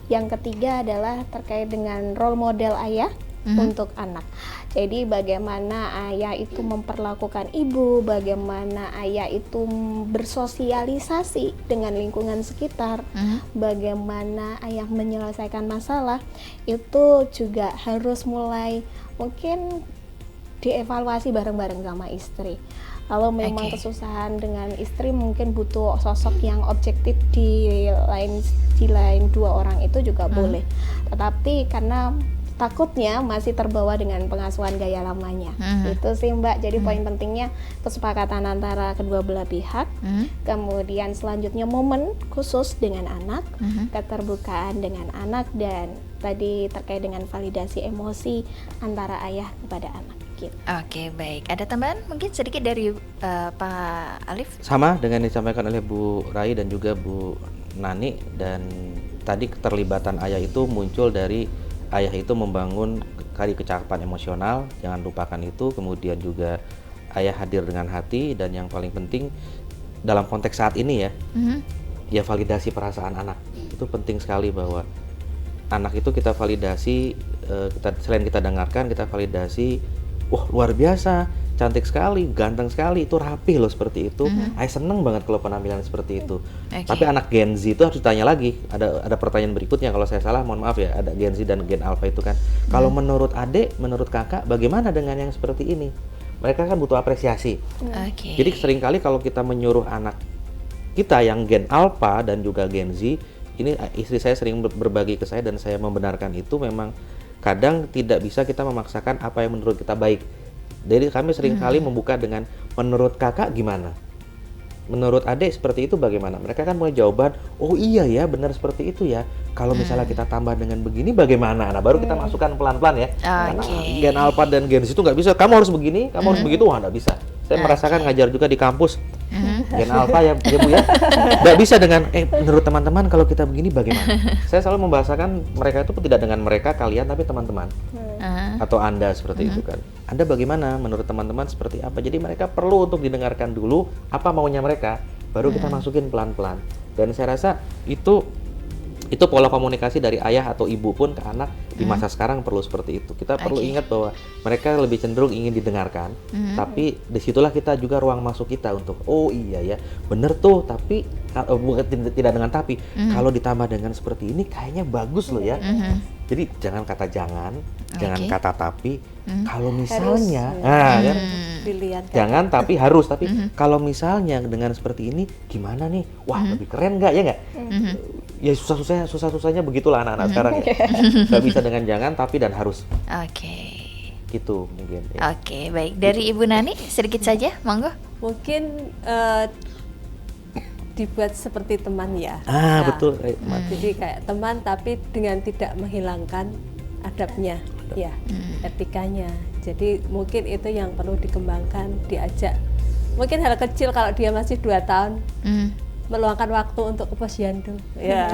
yang ketiga adalah terkait dengan role model ayah. untuk anak. Jadi bagaimana ayah itu memperlakukan ibu, bagaimana ayah itu bersosialisasi dengan lingkungan sekitar, bagaimana ayah menyelesaikan masalah, itu juga harus mulai mungkin dievaluasi bareng-bareng sama istri. Kalau memang kesusahan dengan istri, mungkin butuh sosok yang objektif di lain dua orang itu juga boleh. Tetapi karena takutnya masih terbawa dengan pengasuhan gaya lamanya. Itu sih Mbak. Jadi poin pentingnya kesepakatan antara kedua belah pihak. Kemudian selanjutnya momen khusus dengan anak, keterbukaan dengan anak, dan tadi terkait dengan validasi emosi antara ayah kepada anak. Gitu. Oke, baik. Ada tambahan mungkin sedikit dari Pak Alif? Sama dengan yang disampaikan oleh Bu Rai dan juga Bu Nani, dan tadi keterlibatan ayah itu muncul dari ayah itu membangun kecakapan emosional, jangan lupakan itu. Kemudian juga ayah hadir dengan hati, dan yang paling penting dalam konteks saat ini ya, ya validasi perasaan anak itu penting sekali, bahwa anak itu kita validasi, selain kita dengarkan, kita validasi. Wah, luar biasa, cantik sekali, ganteng sekali, itu rapih loh seperti itu. Ayah seneng banget kalau penampilan seperti itu. Tapi anak Gen Z itu harus ditanya lagi. Ada pertanyaan berikutnya, kalau saya salah mohon maaf ya. Ada Gen Z dan Gen Alpha itu kan. Kalau menurut adik, menurut kakak, bagaimana dengan yang seperti ini? Mereka kan butuh apresiasi. Jadi seringkali kalau kita menyuruh anak kita yang Gen Alpha dan juga Gen Z, ini istri saya sering berbagi ke saya dan saya membenarkan itu, memang kadang tidak bisa kita memaksakan apa yang menurut kita baik. Jadi kami sering kali membuka dengan menurut kakak gimana? Menurut adik seperti itu bagaimana? Mereka kan mulai jawaban, oh iya ya benar seperti itu ya. Kalau misalnya kita tambah dengan begini bagaimana? Nah baru kita masukkan pelan-pelan ya. Karena Gen Alpha dan Gen Z itu nggak bisa, kamu harus begini, kamu harus begitu, wah nggak bisa. Saya merasakan ngajar juga di kampus. Gen Alpha ya Bu ya, nggak bisa dengan menurut teman-teman kalau kita begini bagaimana. Saya selalu membahasakan mereka itu tidak dengan mereka, kalian, tapi teman-teman atau Anda seperti itu kan. Anda bagaimana, menurut teman-teman seperti apa. Jadi mereka perlu untuk didengarkan dulu apa maunya mereka, baru kita masukin pelan-pelan. Dan saya rasa itu pola komunikasi dari ayah atau ibu pun ke anak di masa sekarang perlu seperti itu. Kita perlu ingat bahwa mereka lebih cenderung ingin didengarkan, tapi disitulah kita juga ruang masuk kita untuk, oh iya ya, bener tuh, tapi tidak dengan tapi, kalau ditambah dengan seperti ini kayaknya bagus loh ya. Jadi jangan kata jangan kata tapi, kalau misalnya, kan? Jangan tapi harus, tapi kalau misalnya dengan seperti ini gimana nih? Wah lebih keren nggak ya nggak? Ya susah-susahnya begitulah anak-anak sekarang ya. Nggak bisa dengan jangan tapi dan harus. Gitu mungkin. Ya. Baik. Dari Ibu Nani sedikit saja, monggo. Mungkin dibuat seperti teman ya. Betul. Jadi kayak teman tapi dengan tidak menghilangkan adabnya, ya, etikanya. Jadi mungkin itu yang perlu dikembangkan, diajak. Mungkin hal kecil kalau dia masih 2 tahun, meluangkan waktu untuk ke posyandu, ya,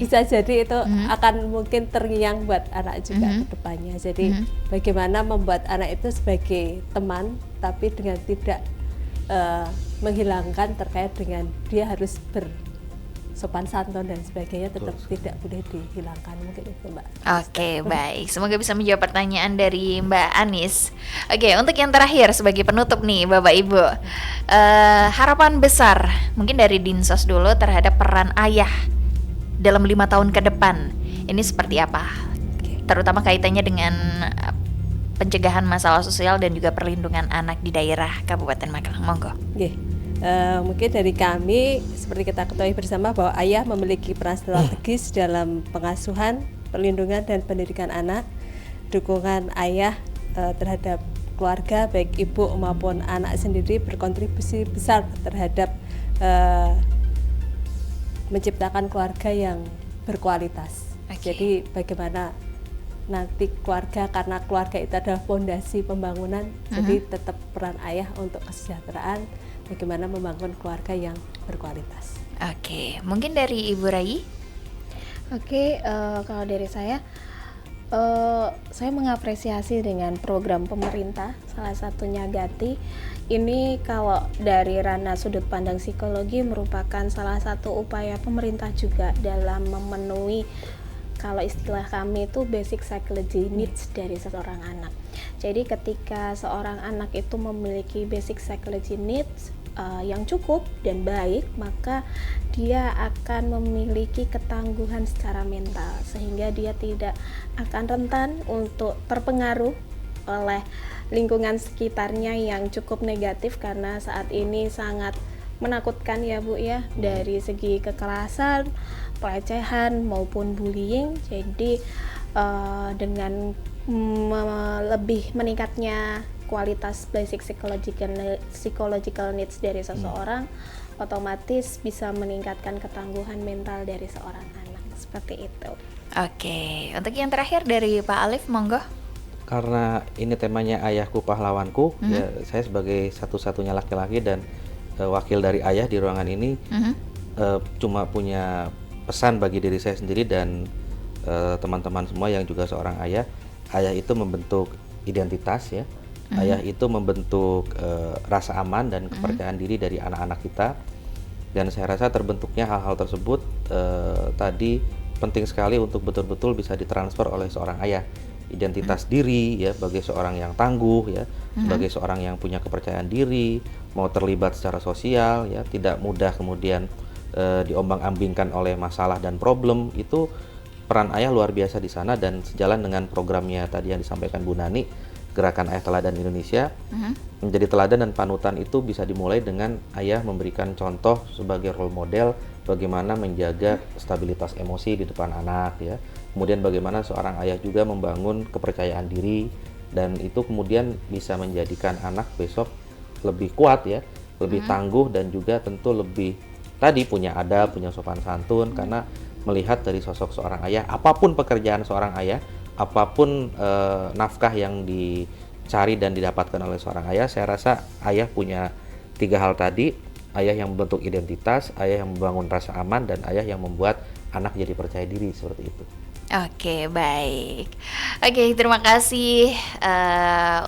bisa jadi itu akan mungkin terngiang buat anak juga ke depannya. Jadi bagaimana membuat anak itu sebagai teman, tapi dengan tidak menghilangkan terkait dengan dia harus bersopan santun dan sebagainya, tetap tidak boleh dihilangkan, mungkin itu Mbak. Baik. Semoga bisa menjawab pertanyaan dari Mbak Anis. Untuk yang terakhir sebagai penutup nih Bapak Ibu, harapan besar mungkin dari Dinsos dulu terhadap peran ayah dalam 5 tahun ke depan ini seperti apa? Terutama kaitannya dengan pencegahan masalah sosial dan juga perlindungan anak di daerah Kabupaten Magelang. Monggo. Mungkin dari kami, seperti kita ketahui bersama bahwa ayah memiliki peran strategis dalam pengasuhan, perlindungan dan pendidikan anak. Dukungan ayah terhadap keluarga baik ibu maupun anak sendiri berkontribusi besar terhadap menciptakan keluarga yang berkualitas. Jadi bagaimana nanti keluarga, karena keluarga itu adalah fondasi pembangunan, jadi tetap peran ayah untuk kesejahteraan, bagaimana membangun keluarga yang berkualitas. Mungkin dari Ibu Rai. Kalau dari saya mengapresiasi dengan program pemerintah, salah satunya Gati. Ini kalau dari ranah sudut pandang psikologi merupakan salah satu upaya pemerintah juga dalam memenuhi kalau istilah kami itu basic psychology needs dari seseorang anak. Jadi ketika seorang anak itu memiliki basic psychology needs yang cukup dan baik, maka dia akan memiliki ketangguhan secara mental, sehingga dia tidak akan rentan untuk terpengaruh oleh lingkungan sekitarnya yang cukup negatif, karena saat ini sangat menakutkan ya Bu ya, dari segi kekerasan, pelecehan maupun bullying. Jadi dengan lebih meningkatnya kualitas basic psychological needs dari seseorang, otomatis bisa meningkatkan ketangguhan mental dari seorang anak, seperti itu. Oke, untuk yang terakhir dari Pak Alif, monggo. Karena ini temanya ayahku pahlawanku, ya saya sebagai satu-satunya laki-laki dan wakil dari ayah di ruangan ini, cuma punya pesan bagi diri saya sendiri dan teman-teman semua yang juga seorang ayah. Ayah itu membentuk identitas ya. Ayah itu membentuk rasa aman dan kepercayaan diri dari anak-anak kita, dan saya rasa terbentuknya hal-hal tersebut tadi penting sekali untuk betul-betul bisa ditransfer oleh seorang ayah. Identitas diri ya, sebagai seorang yang tangguh ya, sebagai seorang yang punya kepercayaan diri, mau terlibat secara sosial ya, tidak mudah kemudian diombang-ambingkan oleh masalah dan problem. Itu peran ayah luar biasa di sana, dan sejalan dengan programnya tadi yang disampaikan Bu Nani, Gerakan Ayah Teladan Indonesia, menjadi teladan dan panutan itu bisa dimulai dengan ayah memberikan contoh sebagai role model bagaimana menjaga stabilitas emosi di depan anak ya. Kemudian bagaimana seorang ayah juga membangun kepercayaan diri, dan itu kemudian bisa menjadikan anak besok lebih kuat ya, lebih tangguh, dan juga tentu lebih tadi punya adab, punya sopan santun, karena melihat dari sosok seorang ayah, apapun pekerjaan seorang ayah, apapun nafkah yang dicari dan didapatkan oleh seorang ayah, saya rasa ayah punya 3 hal tadi: ayah yang membentuk identitas, ayah yang membangun rasa aman, dan ayah yang membuat anak jadi percaya diri, seperti itu. Oke, baik. Oke, terima kasih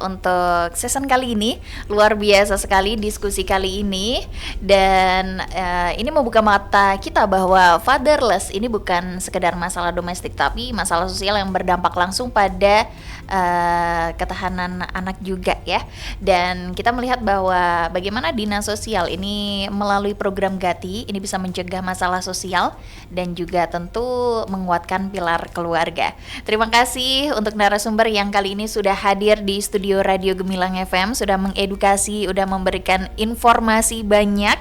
untuk season kali ini. Luar biasa sekali diskusi kali ini. Dan ini membuka mata kita bahwa fatherless ini bukan sekedar masalah domestik, tapi masalah sosial yang berdampak langsung pada ketahanan anak juga ya. Dan kita melihat bahwa bagaimana dinas sosial ini melalui program Gati ini bisa mencegah masalah sosial dan juga tentu menguatkan pilar keluarga. Terima kasih untuk narasumber yang kali ini sudah hadir di studio Radio Gemilang FM, sudah mengedukasi, sudah memberikan informasi banyak.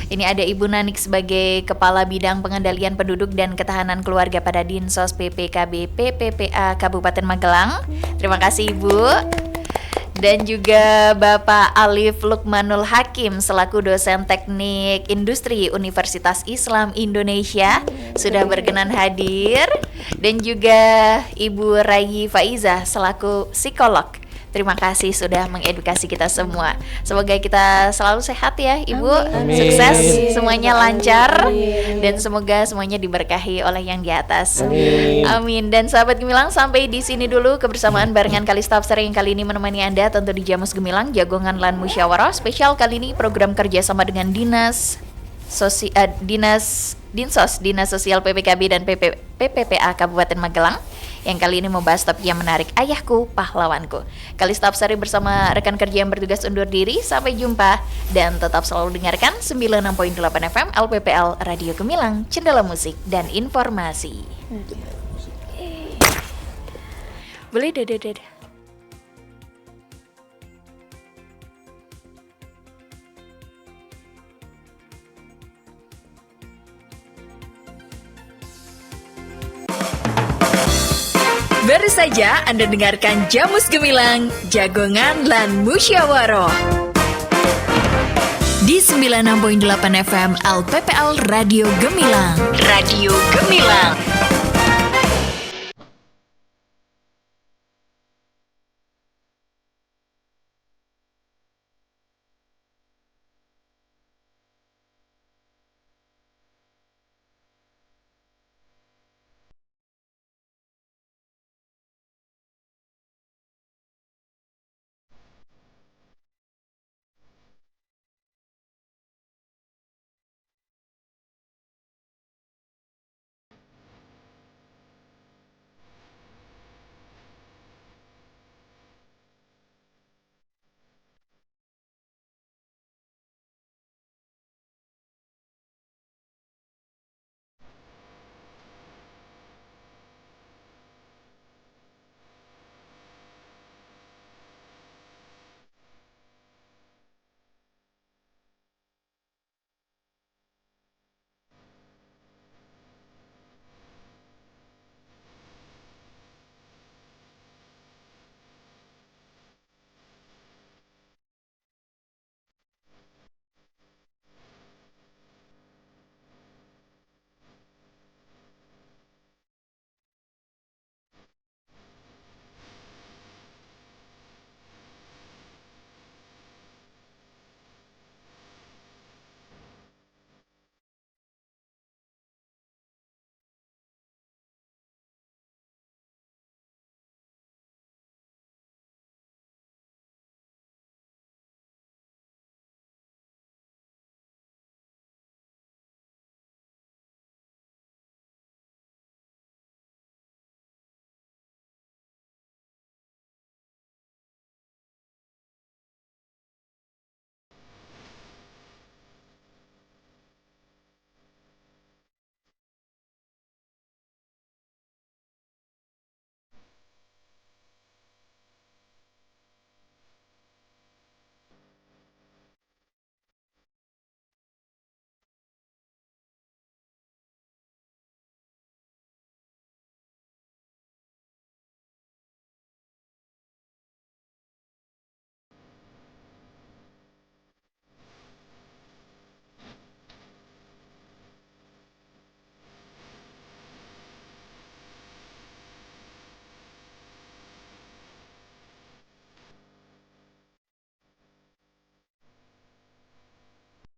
Ini ada Ibu Nanik sebagai Kepala Bidang Pengendalian Penduduk dan Ketahanan Keluarga pada Dinsos PPKB PPPA Kabupaten Magelang. Terima kasih Ibu. Dan juga Bapak Alif Lukmanul Hakim selaku dosen teknik industri Universitas Islam Indonesia sudah berkenan hadir, dan juga Ibu Raihi Faiza selaku psikolog. Terima kasih sudah mengedukasi kita semua. Semoga kita selalu sehat ya Ibu. Amin. Sukses, semuanya lancar. Amin. Dan semoga semuanya diberkahi oleh yang di atas. Amin. Amin. Dan sahabat Gemilang, sampai di sini dulu kebersamaan barengan Kalista Absari yang kali ini menemani Anda tentu di Jamus Gemilang, Jagongan Lan Musyawarah. Spesial kali ini program kerjasama dengan Dinas Sosial PPKB dan PPPA Kabupaten Magelang, yang kali ini membahas topik yang menarik, ayahku pahlawanku. Kalista Absari bersama rekan kerja yang bertugas undur diri. Sampai jumpa, dan tetap selalu dengarkan 96.8 FM LPPL Radio Gemilang, Cendela Musik dan Informasi. Boleh dadah. Baru saja Anda dengarkan Jamus Gemilang, Jagongan Lan Musyawarah di 96.8 FM LPPL Radio Gemilang. Radio Gemilang.